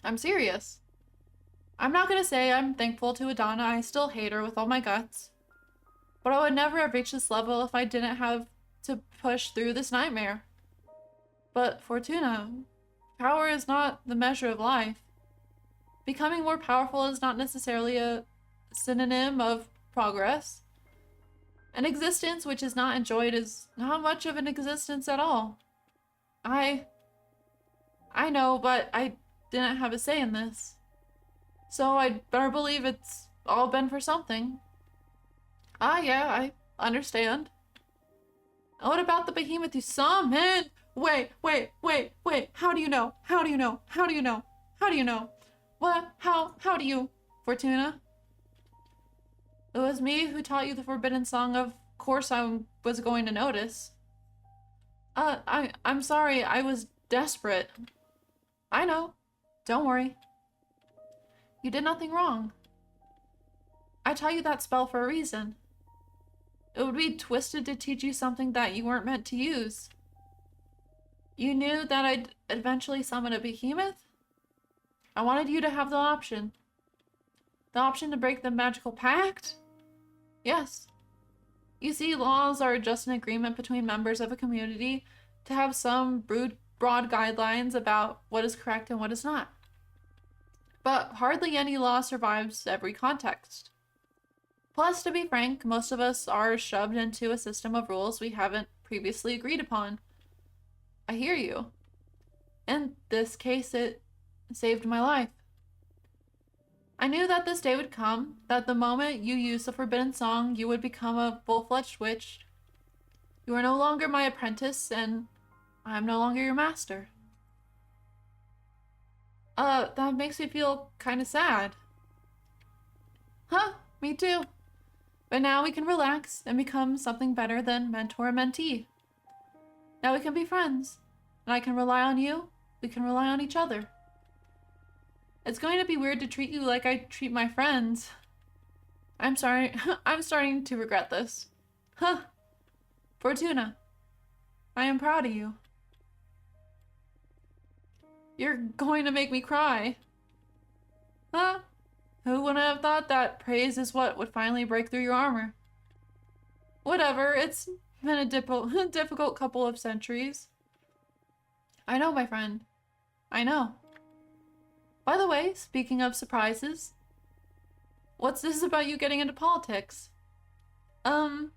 I'm serious. I'm not gonna say I'm thankful to Adana. I still hate her with all my guts. But I would never have reached this level if I didn't have to push through this nightmare. But Fortuna, power is not the measure of life. Becoming more powerful is not necessarily a synonym of progress. An existence which is not enjoyed is not much of an existence at all. I know, but I didn't have a say in this. So I'd better believe it's all been for something. Ah, yeah, I understand. And what about the behemoth you summoned? Wait. How do you know? How do you know? How do you know? How do you know? What? How do you? Fortuna? It was me who taught you the forbidden song. Of course I was going to notice. I'm sorry. I was desperate. I know. Don't worry. You did nothing wrong. I taught you that spell for a reason. It would be twisted to teach you something that you weren't meant to use. You knew that I'd eventually summon a behemoth? I wanted you to have the option. The option to break the magical pact? Yes. You see, laws are just an agreement between members of a community to have some broad guidelines about what is correct and what is not. But hardly any law survives every context. Plus, to be frank, most of us are shoved into a system of rules we haven't previously agreed upon. I hear you. In this case, it saved my life. I knew that this day would come, that the moment you used the forbidden song, you would become a full-fledged witch. You are no longer my apprentice, and I am no longer your master. That makes me feel kind of sad. Huh, me too. But now we can relax and become something better than mentor and mentee. Now we can be friends, and I can rely on you, we can rely on each other. It's going to be weird to treat you like I treat my friends. I'm sorry, I'm starting to regret this. Huh. Fortuna, I am proud of you. You're going to make me cry. Huh? Who wouldn't have thought that praise is what would finally break through your armor? Whatever, it's been a difficult couple of centuries. I know, my friend. I know. By the way, speaking of surprises, what's this about you getting into politics? I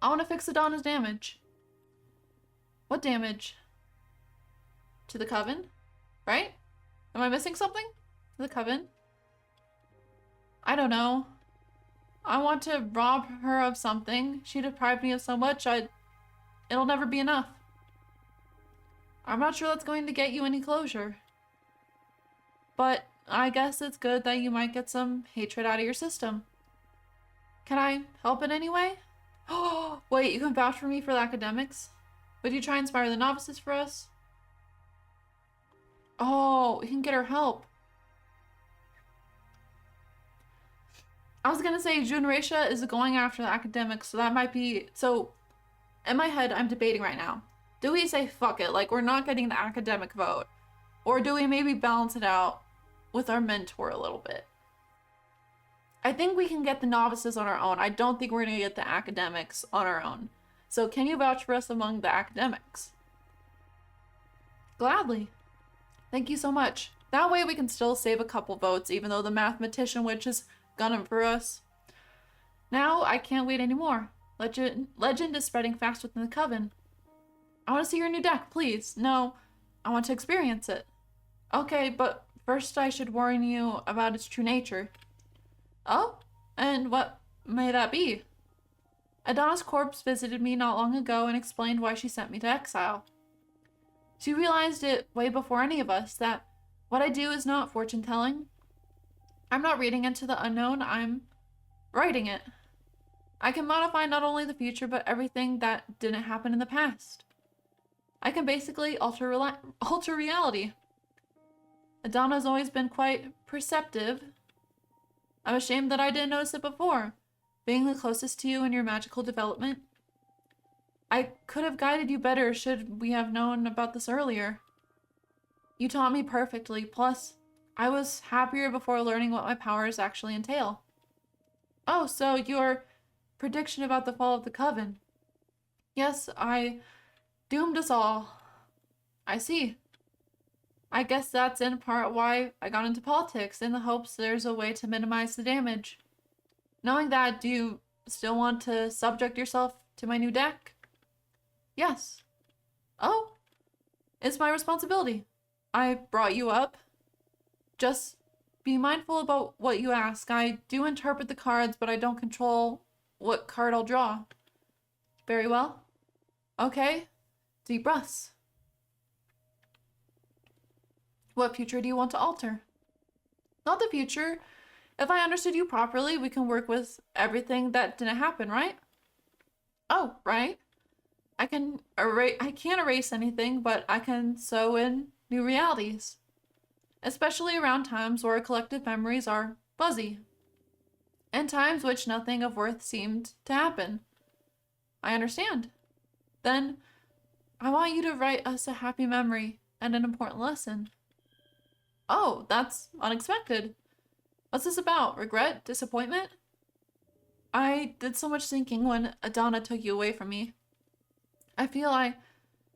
want to fix Adana's damage. What damage? To the coven? Right? Am I missing something? To the coven? I don't know. I want to rob her of something. She deprived me of so much, it'll never be enough. I'm not sure that's going to get you any closure. But I guess it's good that you might get some hatred out of your system. Can I help in any way? Oh, wait, you can vouch for me for the academics? Would you try and inspire the novices for us? Oh, we can get her help. I was gonna say Junreisha is going after the academics, so that might be... So, in my head, I'm debating right now. Do we say fuck it, like we're not getting the academic vote? Or do we maybe balance it out with our mentor a little bit? I think we can get the novices on our own. I don't think we're gonna get the academics on our own. So can you vouch for us among the academics? Gladly. Thank you so much. That way we can still save a couple votes, even though the mathematician witch is gunning for us. Now I can't wait anymore. Legend is spreading fast within the coven. I want to see your new deck, please. No, I want to experience it. Okay, but first I should warn you about its true nature. Oh? And what may that be? Adana's corpse visited me not long ago and explained why she sent me to exile. She realized it way before any of us, that what I do is not fortune-telling. I'm not reading into the unknown, I'm writing it. I can modify not only the future, but everything that didn't happen in the past. I can basically alter reality. Adana's always been quite perceptive. I'm ashamed that I didn't notice it before, being the closest to you in your magical development. I could have guided you better should we have known about this earlier. You taught me perfectly, plus I was happier before learning what my powers actually entail. Oh, so your prediction about the fall of the coven. Yes, I doomed us all. I see. I guess that's in part why I got into politics, in the hopes there's a way to minimize the damage. Knowing that, do you still want to subject yourself to my new deck? Yes. Oh, it's my responsibility. I brought you up. Just be mindful about what you ask. I do interpret the cards, but I don't control what card I'll draw. Very well. Okay. Deep breaths. What future do you want to alter? Not the future. If I understood you properly, we can work with everything that didn't happen, right? Oh, right. I can't erase anything, but I can sew in new realities. Especially around times where our collective memories are fuzzy. And times which nothing of worth seemed to happen. I understand. Then, I want you to write us a happy memory and an important lesson. Oh, that's unexpected. What's this about? Regret? Disappointment? I did so much thinking when Adana took you away from me. I feel I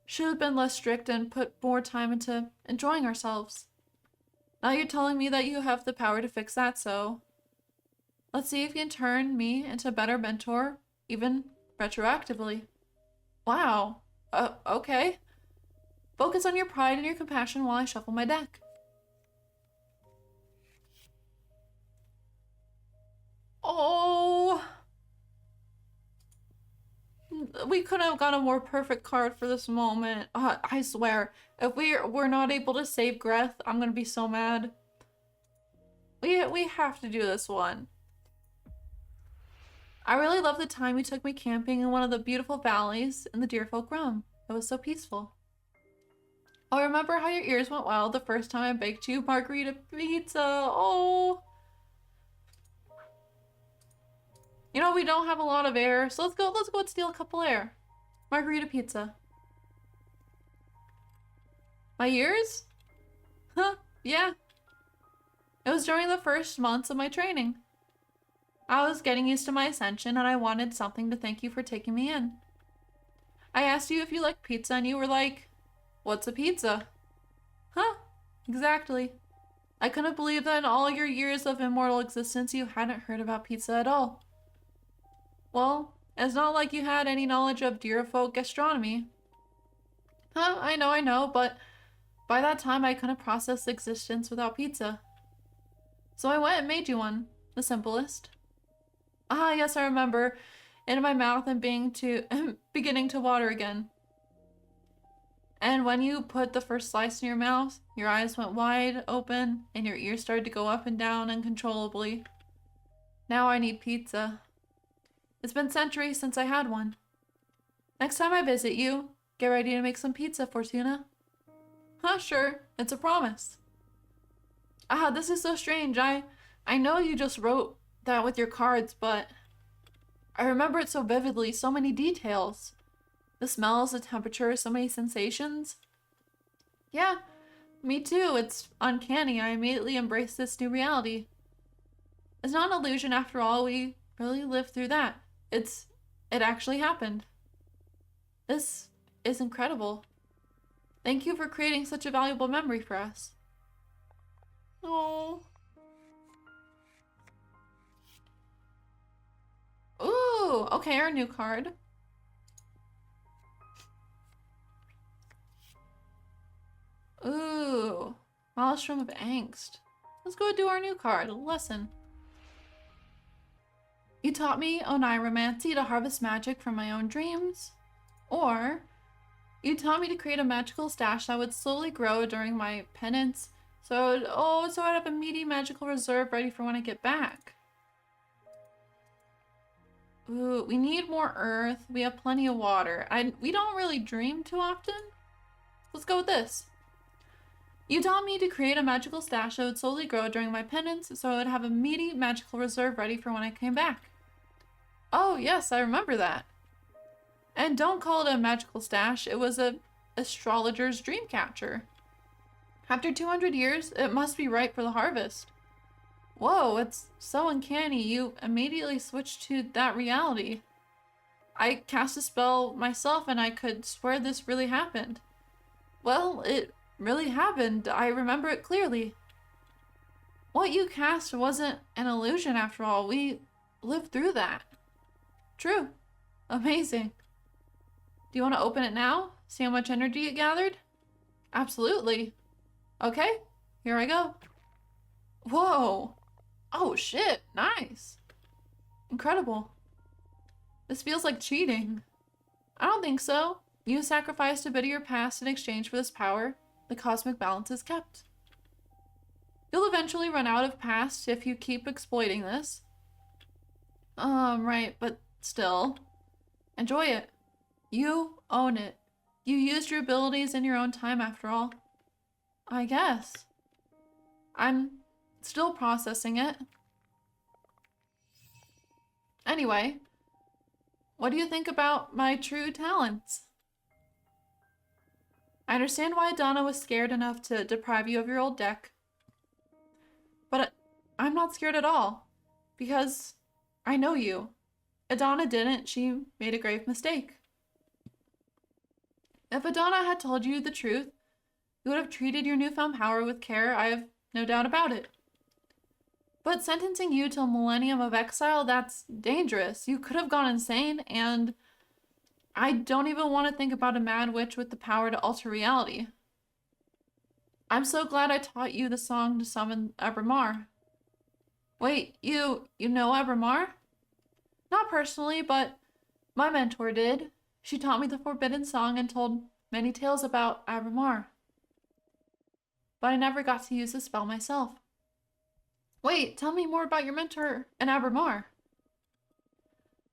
should have been less strict and put more time into enjoying ourselves. Now you're telling me that you have the power to fix that, so let's see if you can turn me into a better mentor, even retroactively. Wow. Okay. Focus on your pride and your compassion while I shuffle my deck. Oh. We couldn't have got a more perfect card for this moment. I swear, if we're not able to save Greth, I'm gonna be so mad. We have to do this one. I really love the time you took me camping in one of the beautiful valleys in the Deerfolk Realm. It was so peaceful. I remember how your ears went wild the first time I baked you margarita pizza. Oh. You know, we don't have a lot of air, so let's go and steal a couple air. Margarita pizza. My ears? Huh, yeah. It was during the first months of my training. I was getting used to my ascension and I wanted something to thank you for taking me in. I asked you if you liked pizza and you were like, "What's a pizza?" Huh, exactly. I couldn't believe that in all your years of immortal existence you hadn't heard about pizza at all. Well, it's not like you had any knowledge of Deerfolk gastronomy. Huh, I know, but by that time I couldn't process existence without pizza. So I went and made you one, the simplest. Ah, yes, I remember. In my mouth and beginning to water again. And when you put the first slice in your mouth, your eyes went wide open and your ears started to go up and down uncontrollably. Now I need pizza. It's been centuries since I had one. Next time I visit you, get ready to make some pizza, Fortuna. Huh, sure. It's a promise. Ah, this is so strange. I know you just wrote that with your cards, but I remember it so vividly, so many details. The smells, the temperature, so many sensations. Yeah, me too. It's uncanny. I immediately embraced this new reality. It's not an illusion after all. We really lived through that. It actually happened. This is incredible. Thank you for creating such a valuable memory for us. Oh. Ooh, okay, our new card. Ooh, Maelstrom of Angst. Let's go do our new card, a lesson. You taught me Oneiromancy to harvest magic from my own dreams. Or, you taught me to create a magical stash that would slowly grow during my penance, so I'd have a meaty magical reserve ready for when I get back. Ooh, we need more earth. We have plenty of water. We don't really dream too often. Let's go with this. You taught me to create a magical stash that would slowly grow during my penance, so I would have a meaty magical reserve ready for when I came back. Oh, yes, I remember that. And don't call it a magical stash. It was a astrologer's dream catcher. After 200 years, it must be ripe for the harvest. Whoa, it's so uncanny. You immediately switched to that reality. I cast a spell myself and I could swear this really happened. Well, it really happened. I remember it clearly. What you cast wasn't an illusion after all. We lived through that. True. Amazing. Do you want to open it now? See how much energy it gathered? Absolutely. Okay, here I go. Whoa. Oh shit, nice. Incredible. This feels like cheating. I don't think so. You sacrificed a bit of your past in exchange for this power. The cosmic balance is kept. You'll eventually run out of past if you keep exploiting this. Right, but still. Enjoy it. You own it. You used your abilities in your own time after all. I guess. I'm still processing it. Anyway, what do you think about my true talents? I understand why Donna was scared enough to deprive you of your old deck. But I'm not scared at all. Because I know you. Adana didn't. She made a grave mistake. If Adana had told you the truth, you would have treated your newfound power with care, I have no doubt about it. But sentencing you to a millennium of exile, that's dangerous. You could have gone insane, and I don't even want to think about a mad witch with the power to alter reality. I'm so glad I taught you the song to summon Abramar. Wait, you know Abramar? Not personally, but my mentor did. She taught me the forbidden song and told many tales about Abramar. But I never got to use the spell myself. Wait, tell me more about your mentor and Abramar.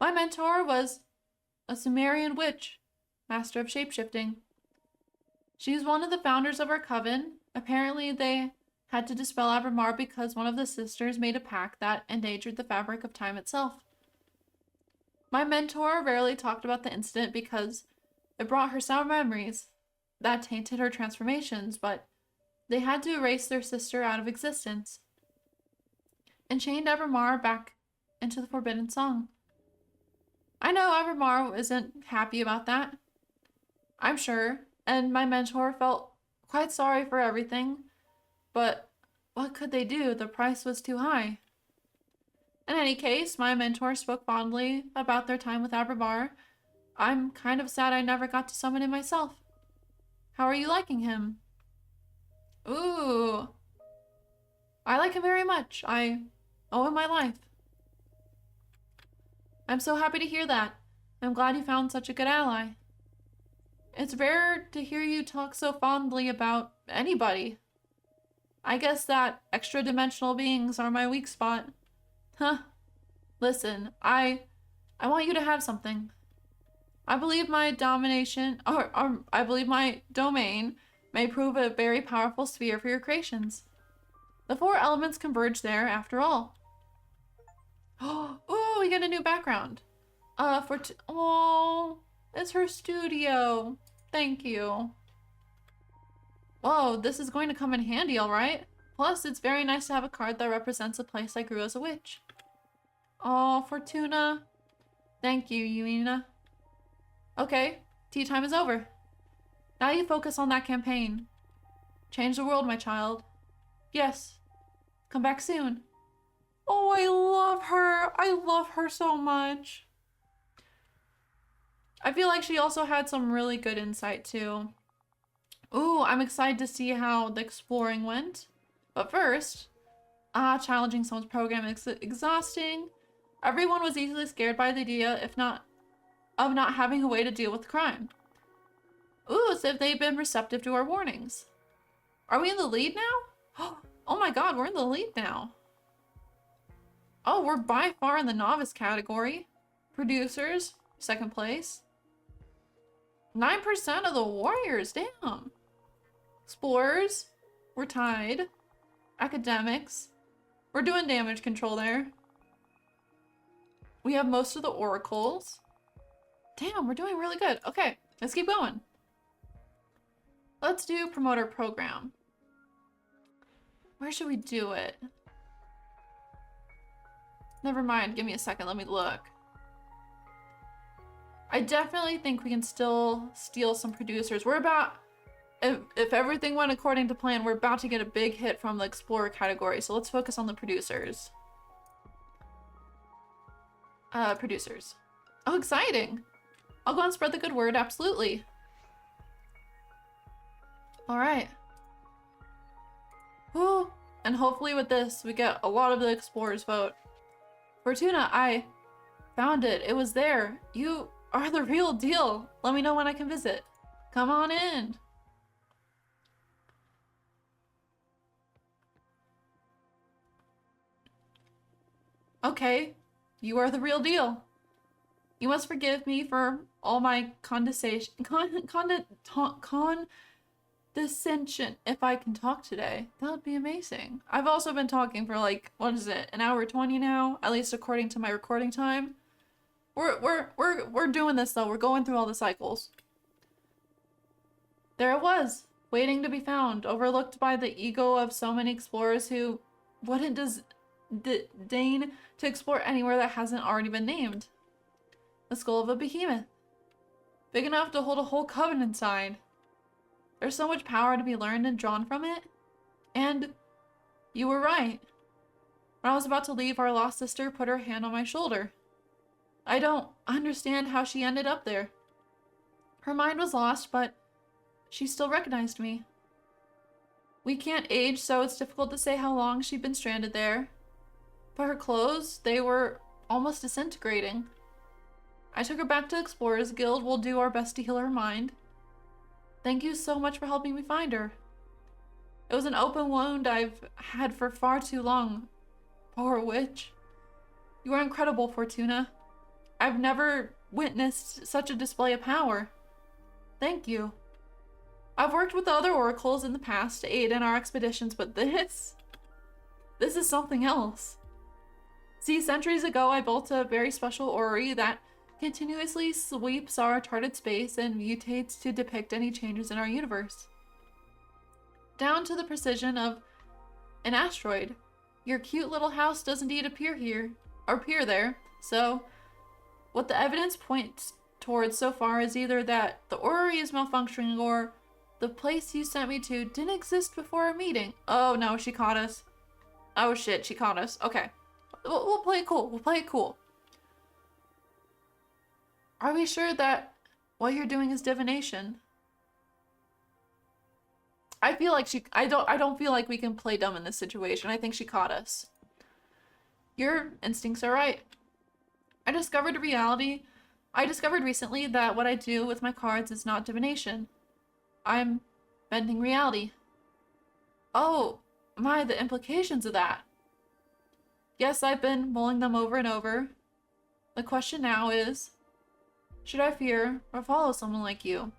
My mentor was a Sumerian witch, master of shapeshifting. She's one of the founders of our coven. Apparently, they had to dispel Abramar because one of the sisters made a pact that endangered the fabric of time itself. My mentor rarely talked about the incident because it brought her sour memories that tainted her transformations, but they had to erase their sister out of existence and chained Abramar back into the forbidden song. I know Abramar isn't happy about that, I'm sure, and my mentor felt quite sorry for everything, but what could they do? The price was too high. In any case, my mentor spoke fondly about their time with Abramar. I'm kind of sad I never got to summon him myself. How are you liking him? Ooh. I like him very much. I owe him my life. I'm so happy to hear that. I'm glad you found such a good ally. It's rare to hear you talk so fondly about anybody. I guess that extra-dimensional beings are my weak spot. Huh. Listen, I want you to have something. I believe my domination, or I believe my domain may prove a very powerful sphere for your creations. The four elements converge there, after all. Oh, we get a new background. Oh, it's her studio. Thank you. Whoa, this is going to come in handy, all right? Plus, it's very nice to have a card that represents a place I grew as a witch. Oh, Fortuna. Thank you, Yuina. Okay, tea time is over. Now you focus on that campaign. Change the world, my child. Yes. Come back soon. Oh, I love her. I love her so much. I feel like she also had some really good insight too. Ooh, I'm excited to see how the exploring went. But first, challenging someone's program is exhausting. Everyone was easily scared by the idea, of not having a way to deal with crime. Ooh, as if they've been receptive to our warnings. Are we in the lead now? Oh my god, we're in the lead now. Oh, we're by far in the novice category. Producers, second place. 9% of the warriors, damn. Explorers, we're tied. Academics, we're doing damage control there. We have most of the oracles. Damn, we're doing really good. Okay, let's keep going. Let's do promoter program. Where should we do it? Never mind, give me a second, let me look. I definitely think we can still steal some producers. We're about, if everything went according to plan, we're about to get a big hit from the explorer category, so let's focus on the producers. Producers. Oh, exciting. I'll go and spread the good word, absolutely. All right. Whew. And hopefully with this, we get a lot of the explorers vote. Fortuna, I found it. It was there. You are the real deal. Let me know when I can visit. Come on in. Okay, you are the real deal. You must forgive me for all my condescension if I can talk today. That would be amazing. I've also been talking for like, what is it, an hour 20 now? At least according to my recording time. We're doing this though. We're going through all the cycles. There it was, waiting to be found, overlooked by the ego of so many explorers who wouldn't deign to explore anywhere that hasn't already been named. The skull of a behemoth. Big enough to hold a whole coven inside. There's so much power to be learned and drawn from it. And you were right. When I was about to leave, our lost sister put her hand on my shoulder. I don't understand how she ended up there. Her mind was lost, but she still recognized me. We can't age, so it's difficult to say how long she'd been stranded there. But her clothes, they were almost disintegrating. I took her back to Explorers Guild. We'll do our best to heal her mind. Thank you so much for helping me find her. It was an open wound I've had for far too long. Poor witch. You are incredible, Fortuna. I've never witnessed such a display of power. Thank you. I've worked with the other oracles in the past to aid in our expeditions, but this is something else. See, centuries ago I built a very special orrery that continuously sweeps our charted space and mutates to depict any changes in our universe. Down to the precision of an asteroid. Your cute little house does indeed appear there, so what the evidence points towards so far is either that the orrery is malfunctioning or the place you sent me to didn't exist before our meeting. Oh no, she caught us. Oh shit, she caught us. Okay. We'll play it cool. We'll play it cool. Are we sure that what you're doing is divination? I feel like I don't feel like we can play dumb in this situation. I think she caught us. Your instincts are right. I discovered recently that what I do with my cards is not divination. I'm bending reality. Oh, my, the implications of that. Yes, I've been mulling them over and over. The question now is, should I fear or follow someone like you?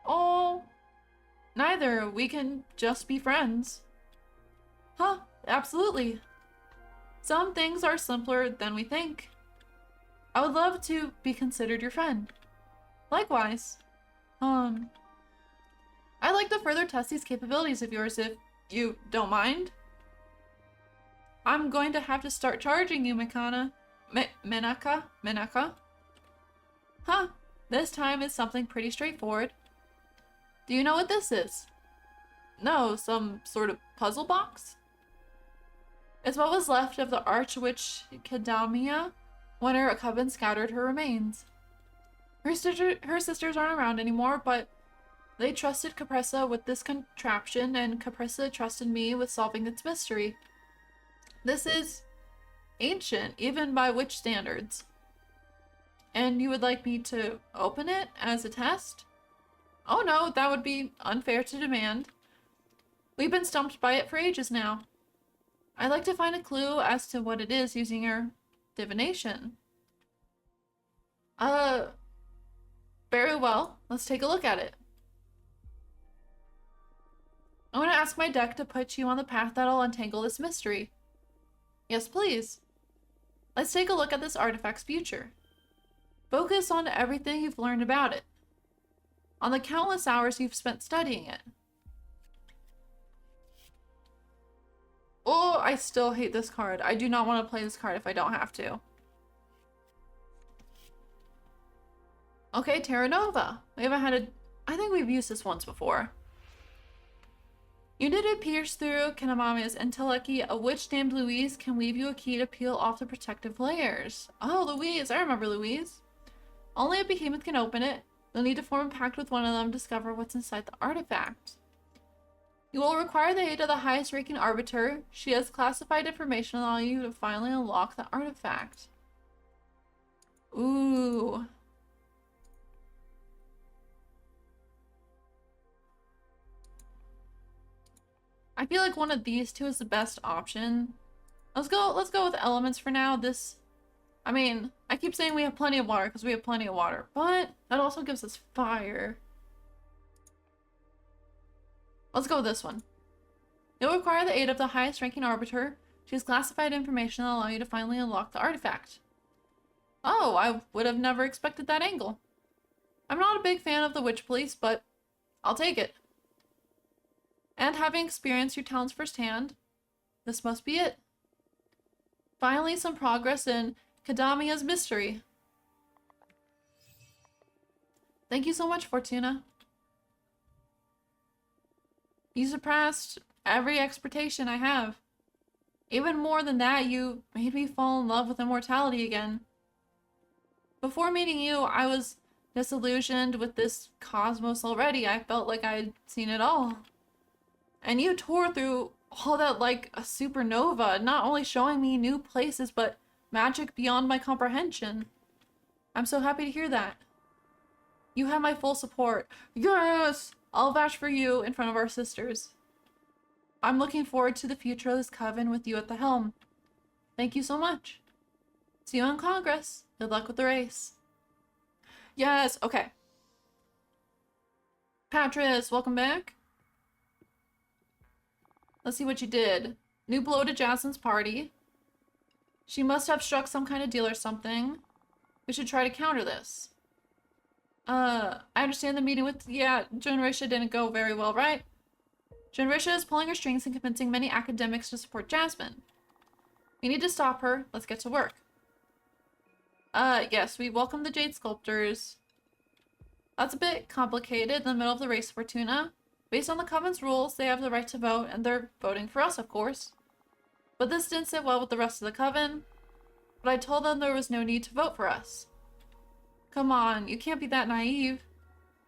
Oh, neither. We can just be friends. Huh, absolutely. Some things are simpler than we think. I would love to be considered your friend. Likewise. I'd like to further test these capabilities of yours if you don't mind. I'm going to have to start charging you, Minaka. Huh, this time it's something pretty straightforward. Do you know what this is? No, some sort of puzzle box? It's what was left of the Archwitch Kadamia when her coven scattered her remains. Her sisters aren't around anymore, but they trusted Capressa with this contraption, and Capressa trusted me with solving its mystery. This is ancient, even by witch standards. And you would like me to open it as a test? Oh no, that would be unfair to demand. We've been stumped by it for ages now. I'd like to find a clue as to what it is using your divination. Very well. Let's take a look at it. I'm going to ask my deck to put you on the path that'll untangle this mystery. Yes, please. Let's take a look at this artifact's future. Focus on everything you've learned about it. On the countless hours you've spent studying it. Oh, I still hate this card. I do not want to play this card if I don't have to. Okay, Terra Nova. We haven't had a... I think we've used this once before. You need to pierce through Kanamami's Enteleki. A witch named Louise can weave you a key to peel off the protective layers. Oh, Louise. I remember Louise. Only a behemoth can open it. You'll need to form a pact with one of them to discover what's inside the artifact. You will require the aid of the highest ranking arbiter. She has classified information allowing you to finally unlock the artifact. Ooh. I feel like one of these two is the best option. Let's go with elements for now. I mean, I keep saying we have plenty of water because we have plenty of water, but that also gives us fire. Let's go with this one. You'll require the aid of the highest ranking arbiter. She has classified information that will allow you to finally unlock the artifact. Oh, I would have never expected that angle. I'm not a big fan of the witch police, but I'll take it. And having experienced your talents firsthand, this must be it. Finally, some progress in Kadamia's mystery. Thank you so much, Fortuna. You surpassed every expectation I have. Even more than that, you made me fall in love with immortality again. Before meeting you, I was disillusioned with this cosmos already. I felt like I'd seen it all. And you tore through all that like a supernova, not only showing me new places, but magic beyond my comprehension. I'm so happy to hear that. You have my full support. Yes! I'll vouch for you in front of our sisters. I'm looking forward to the future of this coven with you at the helm. Thank you so much. See you in Congress. Good luck with the race. Yes, okay. Patris, welcome back. Let's see what you did. New blow to Jasmine's party. She must have struck some kind of deal or something. We should try to counter this. I understand the meeting with, Genrisha didn't go very well, right? Genrisha is pulling her strings and convincing many academics to support Jasmine. We need to stop her. Let's get to work. Yes, we welcome the Jade Sculptors. That's a bit complicated in the middle of the race, Fortuna. Based on the Coven's rules, they have the right to vote, and they're voting for us, of course. But this didn't sit well with the rest of the Coven. But I told them there was no need to vote for us. Come on, you can't be that naive.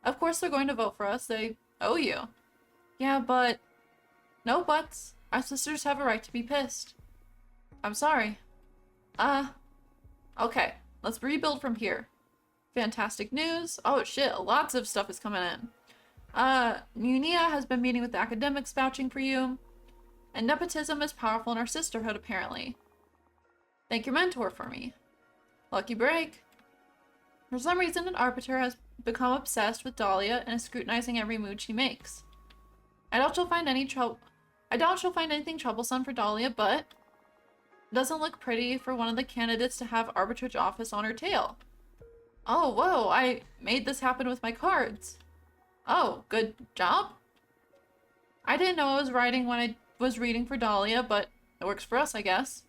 Of course they're going to vote for us. They owe you. Yeah, but... No buts. Our sisters have a right to be pissed. I'm sorry. Okay. Let's rebuild from here. Fantastic news. Oh shit, lots of stuff is coming in. Munia has been meeting with the academics vouching for you. And nepotism is powerful in our sisterhood, apparently. Thank your mentor for me. Lucky break. For some reason, an arbiter has become obsessed with Dahlia and is scrutinizing every move she makes. I doubt she'll find anything troublesome for Dahlia, but it doesn't look pretty for one of the candidates to have arbitrage office on her tail. Oh, whoa, I made this happen with my cards. Oh, good job? I didn't know I was writing when I was reading for Dahlia, but it works for us, I guess.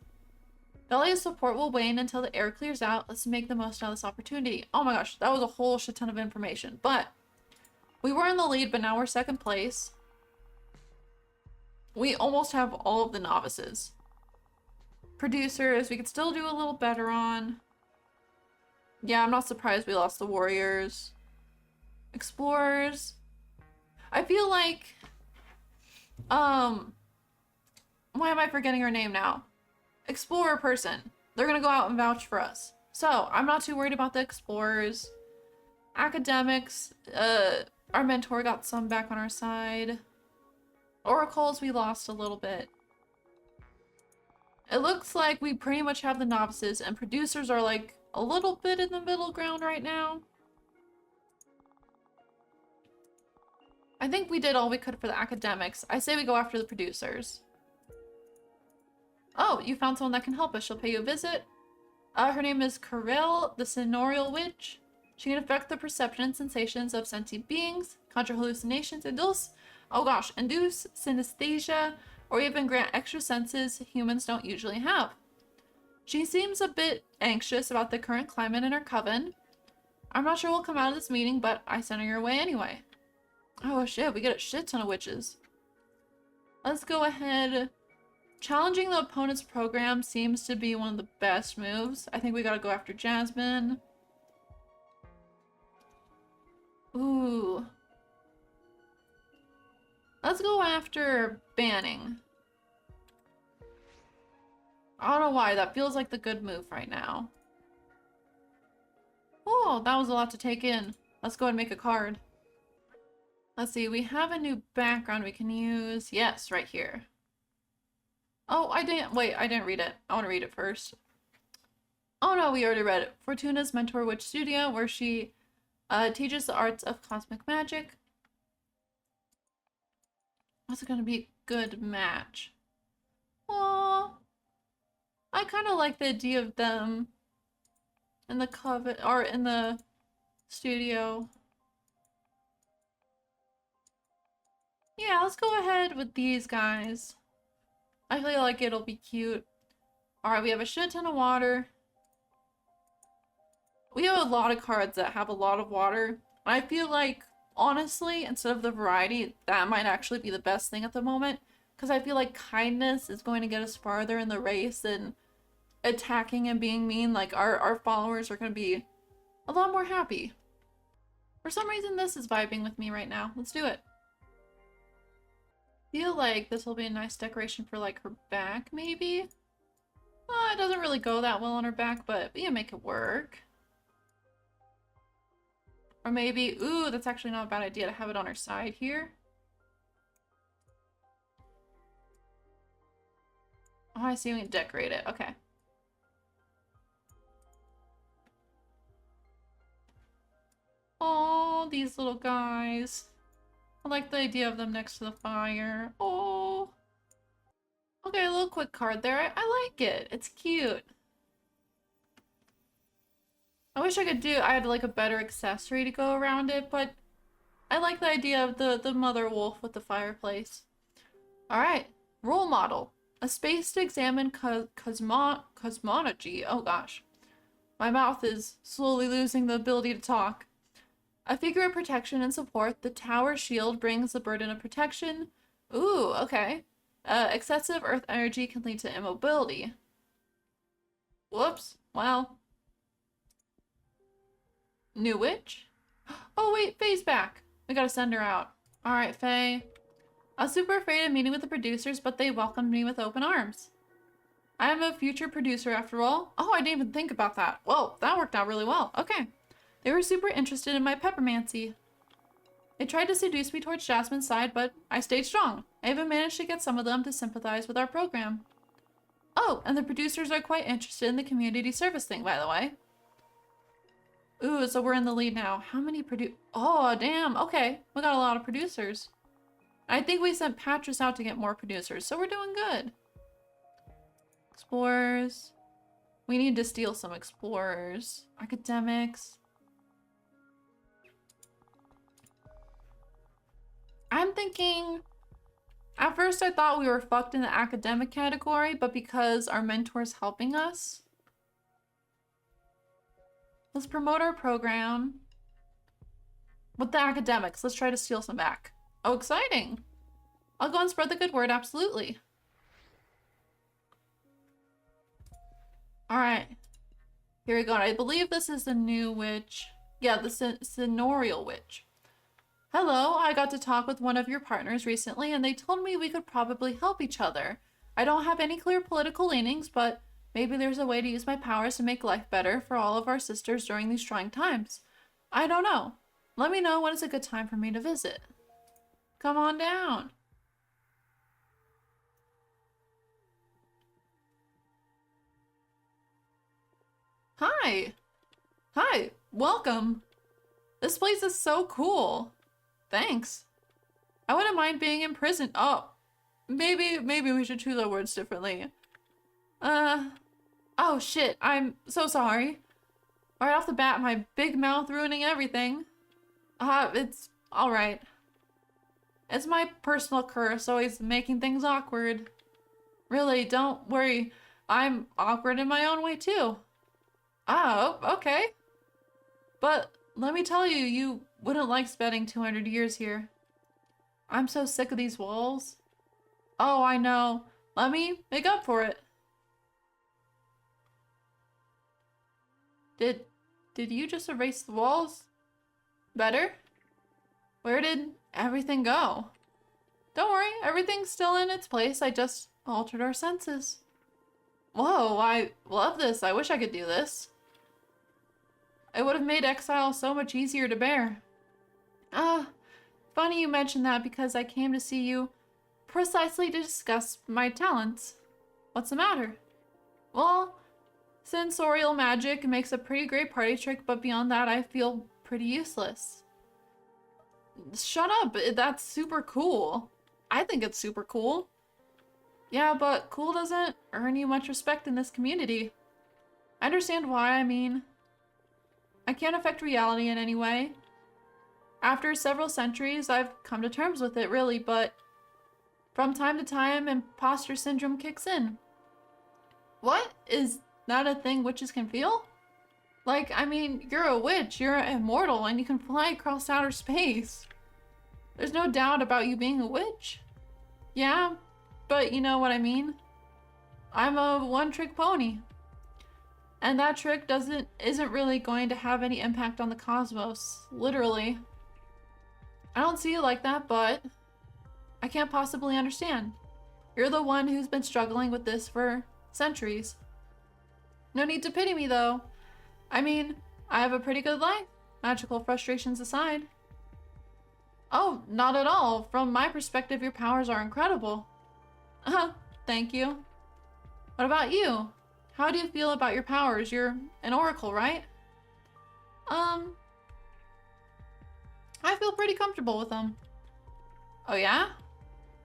Dahlia's support will wane until the air clears out. Let's make the most out of this opportunity. Oh my gosh, that was a whole shit ton of information. But we were in the lead, but now we're second place. We almost have all of the novices. Producers, we could still do a little better on. Yeah, I'm not surprised we lost the warriors. Explorers. I feel like... Why am I forgetting her name now? Explorer person. They're gonna go out and vouch for us. So, I'm not too worried about the explorers. Academics. Our mentor got some back on our side. Oracles, we lost a little bit. It looks like we pretty much have the novices, and producers are like a little bit in the middle ground right now. I think we did all we could for the academics. I say we go after the producers. Oh, you found someone that can help us. She'll pay you a visit. Her name is Karel, the Sensorial Witch. She can affect the perception and sensations of sentient beings, conjure hallucinations, induce synesthesia, or even grant extra senses humans don't usually have. She seems a bit anxious about the current climate in her coven. I'm not sure we'll come out of this meeting, but I sent her your way anyway. Oh shit, we get a shit ton of witches. Let's go ahead. Challenging the opponent's program seems to be one of the best moves. I think we gotta go after Jasmine. Ooh. Let's go after banning. I don't know why, that feels like the good move right now. Oh, that was a lot to take in. Let's go and make a card. Let's see, we have a new background we can use. Yes, right here. Oh, I didn't read it. I want to read it first. Oh no, we already read it. Fortuna's Mentor Witch Studio, where she teaches the arts of cosmic magic. What's gonna be a good match? Aww. I kind of like the idea of them in the coven, or in the studio. Yeah, let's go ahead with these guys. I feel like it'll be cute. Alright, we have a shit ton of water. We have a lot of cards that have a lot of water. I feel like, honestly, instead of the variety, that might actually be the best thing at the moment. Because I feel like kindness is going to get us farther in the race than attacking and being mean. Like, our followers are going to be a lot more happy. For some reason, this is vibing with me right now. Let's do it. Feel like this will be a nice decoration for, like, her back, maybe? It doesn't really go that well on her back, but we can make it work. Or maybe, ooh, that's actually not a bad idea to have it on her side here. Oh, I see we can decorate it. Okay. Oh, these little guys. I like the idea of them next to the fire. Oh. Okay, a little quick card there. I like it. It's cute. I wish I had like a better accessory to go around it, but I like the idea of the mother wolf with the fireplace. Alright, role model. A space to examine cosmology. Oh gosh. My mouth is slowly losing the ability to talk. A figure of protection and support, the tower shield brings the burden of protection. Ooh, okay. Excessive earth energy can lead to immobility. Whoops. Well. New witch? Oh wait, Faye's back. We gotta send her out. Alright, Faye. I was super afraid of meeting with the producers, but they welcomed me with open arms. I am a future producer after all. Oh, I didn't even think about that. Whoa, that worked out really well. Okay. They were super interested in my peppermancy. They tried to seduce me towards Jasmine's side, but I stayed strong. I even managed to get some of them to sympathize with our program. Oh, and the producers are quite interested in the community service thing, by the way. Ooh, so we're in the lead now. How many Oh, damn. Okay. We got a lot of producers. I think we sent Patras out to get more producers, so we're doing good. Explorers. We need to steal some explorers. Academics. I'm thinking... At first I thought we were fucked in the academic category, but because our mentor's helping us... Let's promote our program. With the academics, let's try to steal some back. Oh, exciting. I'll go and spread the good word, absolutely. Alright. Here we go. I believe this is the new witch. Yeah, the seniorial witch. Hello, I got to talk with one of your partners recently and they told me we could probably help each other. I don't have any clear political leanings, but maybe there's a way to use my powers to make life better for all of our sisters during these trying times. I don't know. Let me know when it's a good time for me to visit. Come on down. Hi. Hi. Welcome. This place is so cool. Thanks. I wouldn't mind being in prison. Oh, maybe we should choose our words differently. Oh shit, I'm so sorry. Right off the bat, my big mouth ruining everything. It's alright. It's my personal curse, always making things awkward. Really, don't worry. I'm awkward in my own way too. Oh, okay. But let me tell you, you wouldn't like spending 200 years here. I'm so sick of these walls. Oh, I know. Let me make up for it. Did you just erase the walls? Better? Where did everything go? Don't worry, everything's still in its place. I just altered our senses. Whoa, I love this. I wish I could do this. It would have made exile so much easier to bear. Funny you mentioned that because I came to see you precisely to discuss my talents. What's the matter? Well, sensorial magic makes a pretty great party trick, but beyond that, I feel pretty useless. Shut up, that's super cool. I think it's super cool. Yeah, but cool doesn't earn you much respect in this community. I understand why, I mean, I can't affect reality in any way. After several centuries, I've come to terms with it, really, but from time to time, imposter syndrome kicks in. What? Is that a thing witches can feel? Like, I mean, you're a witch, you're immortal, and you can fly across outer space. There's no doubt about you being a witch. Yeah, but you know what I mean? I'm a one-trick pony. And that trick isn't really going to have any impact on the cosmos, literally. I don't see it like that, but I can't possibly understand. You're the one who's been struggling with this for centuries. No need to pity me, though. I mean, I have a pretty good life, magical frustrations aside. Oh, not at all. From my perspective, your powers are incredible. Thank you. What about you? How do you feel about your powers? You're an oracle, right? I feel pretty comfortable with them. Oh yeah?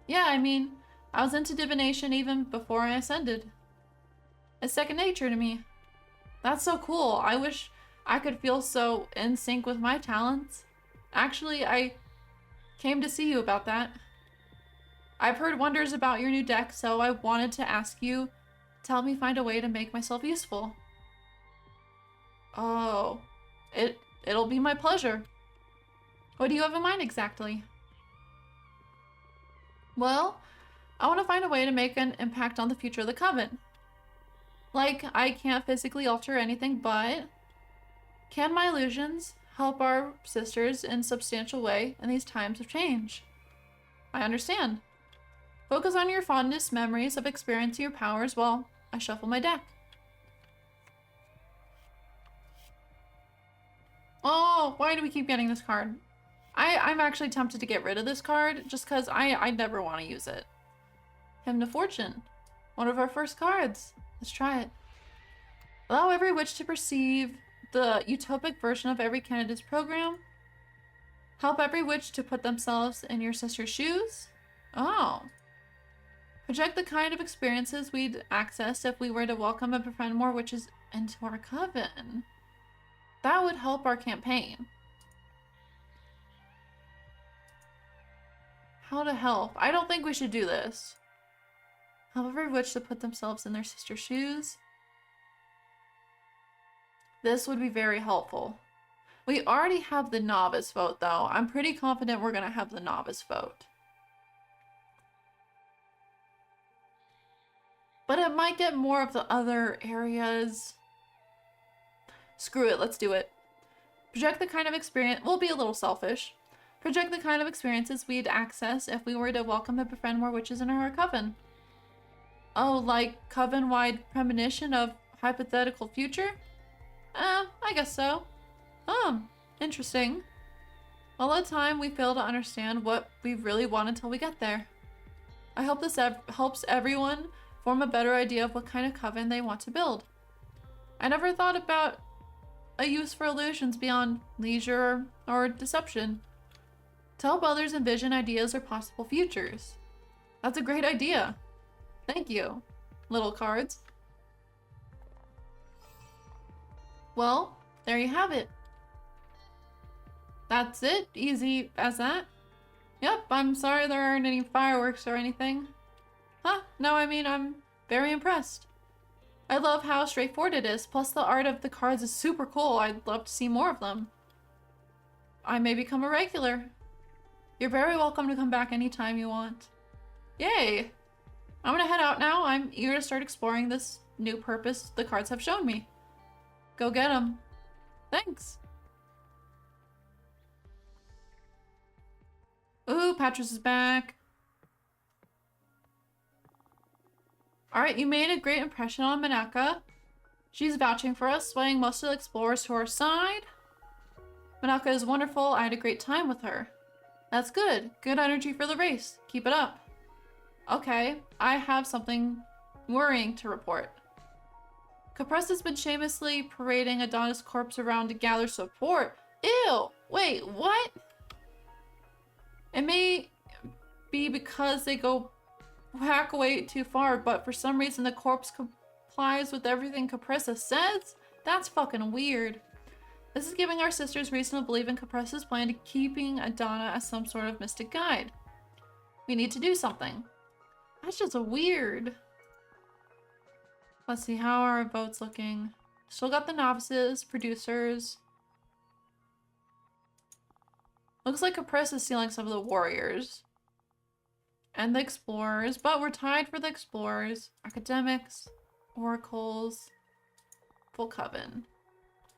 Yeah, I mean, I was into divination even before I ascended. It's second nature to me. That's so cool. I wish I could feel so in sync with my talents. Actually, I came to see you about that. I've heard wonders about your new deck, so I wanted to ask you to help me find a way to make myself useful. Oh, it'll be my pleasure. What do you have in mind exactly? Well, I want to find a way to make an impact on the future of the Coven. Like, I can't physically alter anything, but can my illusions help our sisters in a substantial way in these times of change? I understand. Focus on your fondest memories of experiencing your powers while I shuffle my deck. Oh, why do we keep getting this card? I'm actually tempted to get rid of this card just because I never want to use it. Hymn to Fortune. One of our first cards. Let's try it. Allow every witch to perceive the utopic version of every candidate's program. Help every witch to put themselves in your sister's shoes. Oh. Project the kind of experiences we'd access if we were to welcome and befriend more witches into our coven. That would help our campaign. How to help? I don't think we should do this. Help every witch to put themselves in their sister's shoes. This would be very helpful. We already have the novice vote, though. I'm pretty confident we're going to have the novice vote. But it might get more of the other areas. Screw it, let's do it. Project the kind of experience... We'll be a little selfish. Project the kind of experiences we'd access if we were to welcome and befriend more witches in our coven. Oh, like coven-wide premonition of hypothetical future? I guess so. Interesting. All the time we fail to understand what we really want until we get there. I hope this helps everyone form a better idea of what kind of coven they want to build. I never thought about a use for illusions beyond leisure or deception. To help others envision ideas or possible futures. That's a great idea. Thank you, little cards. Well, there you have it. That's it, easy as that. Yep, I'm sorry there aren't any fireworks or anything. Huh, no, I mean, I'm very impressed. I love how straightforward it is, plus the art of the cards is super cool. I'd love to see more of them. I may become a regular. You're very welcome to come back anytime you want. Yay! I'm gonna head out now. I'm eager to start exploring this new purpose the cards have shown me. Go get them. Thanks. Ooh, Patras is back. Alright, you made a great impression on Manaka. She's vouching for us, swaying most of the explorers to her side. Manaka is wonderful. I had a great time with her. That's good. Good energy for the race. Keep it up. Okay, I have something worrying to report. Capress has been shamelessly parading Adonis' corpse around to gather support. Ew! Wait, what? It may be because they go whack away too far, but for some reason the corpse complies with everything Capressa says? That's fucking weird. This is giving our sisters reason to believe in Capressa's plan to keeping Adana as some sort of mystic guide. We need to do something. That's just weird. Let's see, how are our votes looking? Still got the novices, producers. Looks like Caprice is stealing some of the warriors. And the explorers, but we're tied for the explorers. Academics, oracles, full coven.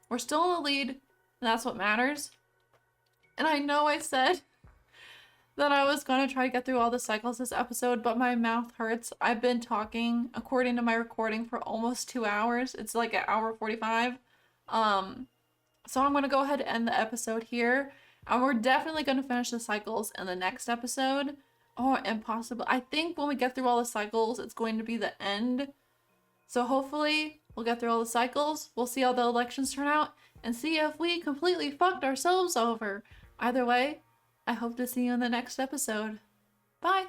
We're still in the lead, and that's what matters. And I know I said that I was going to try to get through all the cycles this episode, but my mouth hurts. I've been talking, according to my recording, for almost 2 hours. It's like an hour 45. So I'm going to go ahead and end the episode here. And we're definitely going to finish the cycles in the next episode. Oh, and possibly, I think when we get through all the cycles, it's going to be the end. So hopefully we'll get through all the cycles. We'll see how the elections turn out and see if we completely fucked ourselves over. Either way, I hope to see you in the next episode. Bye!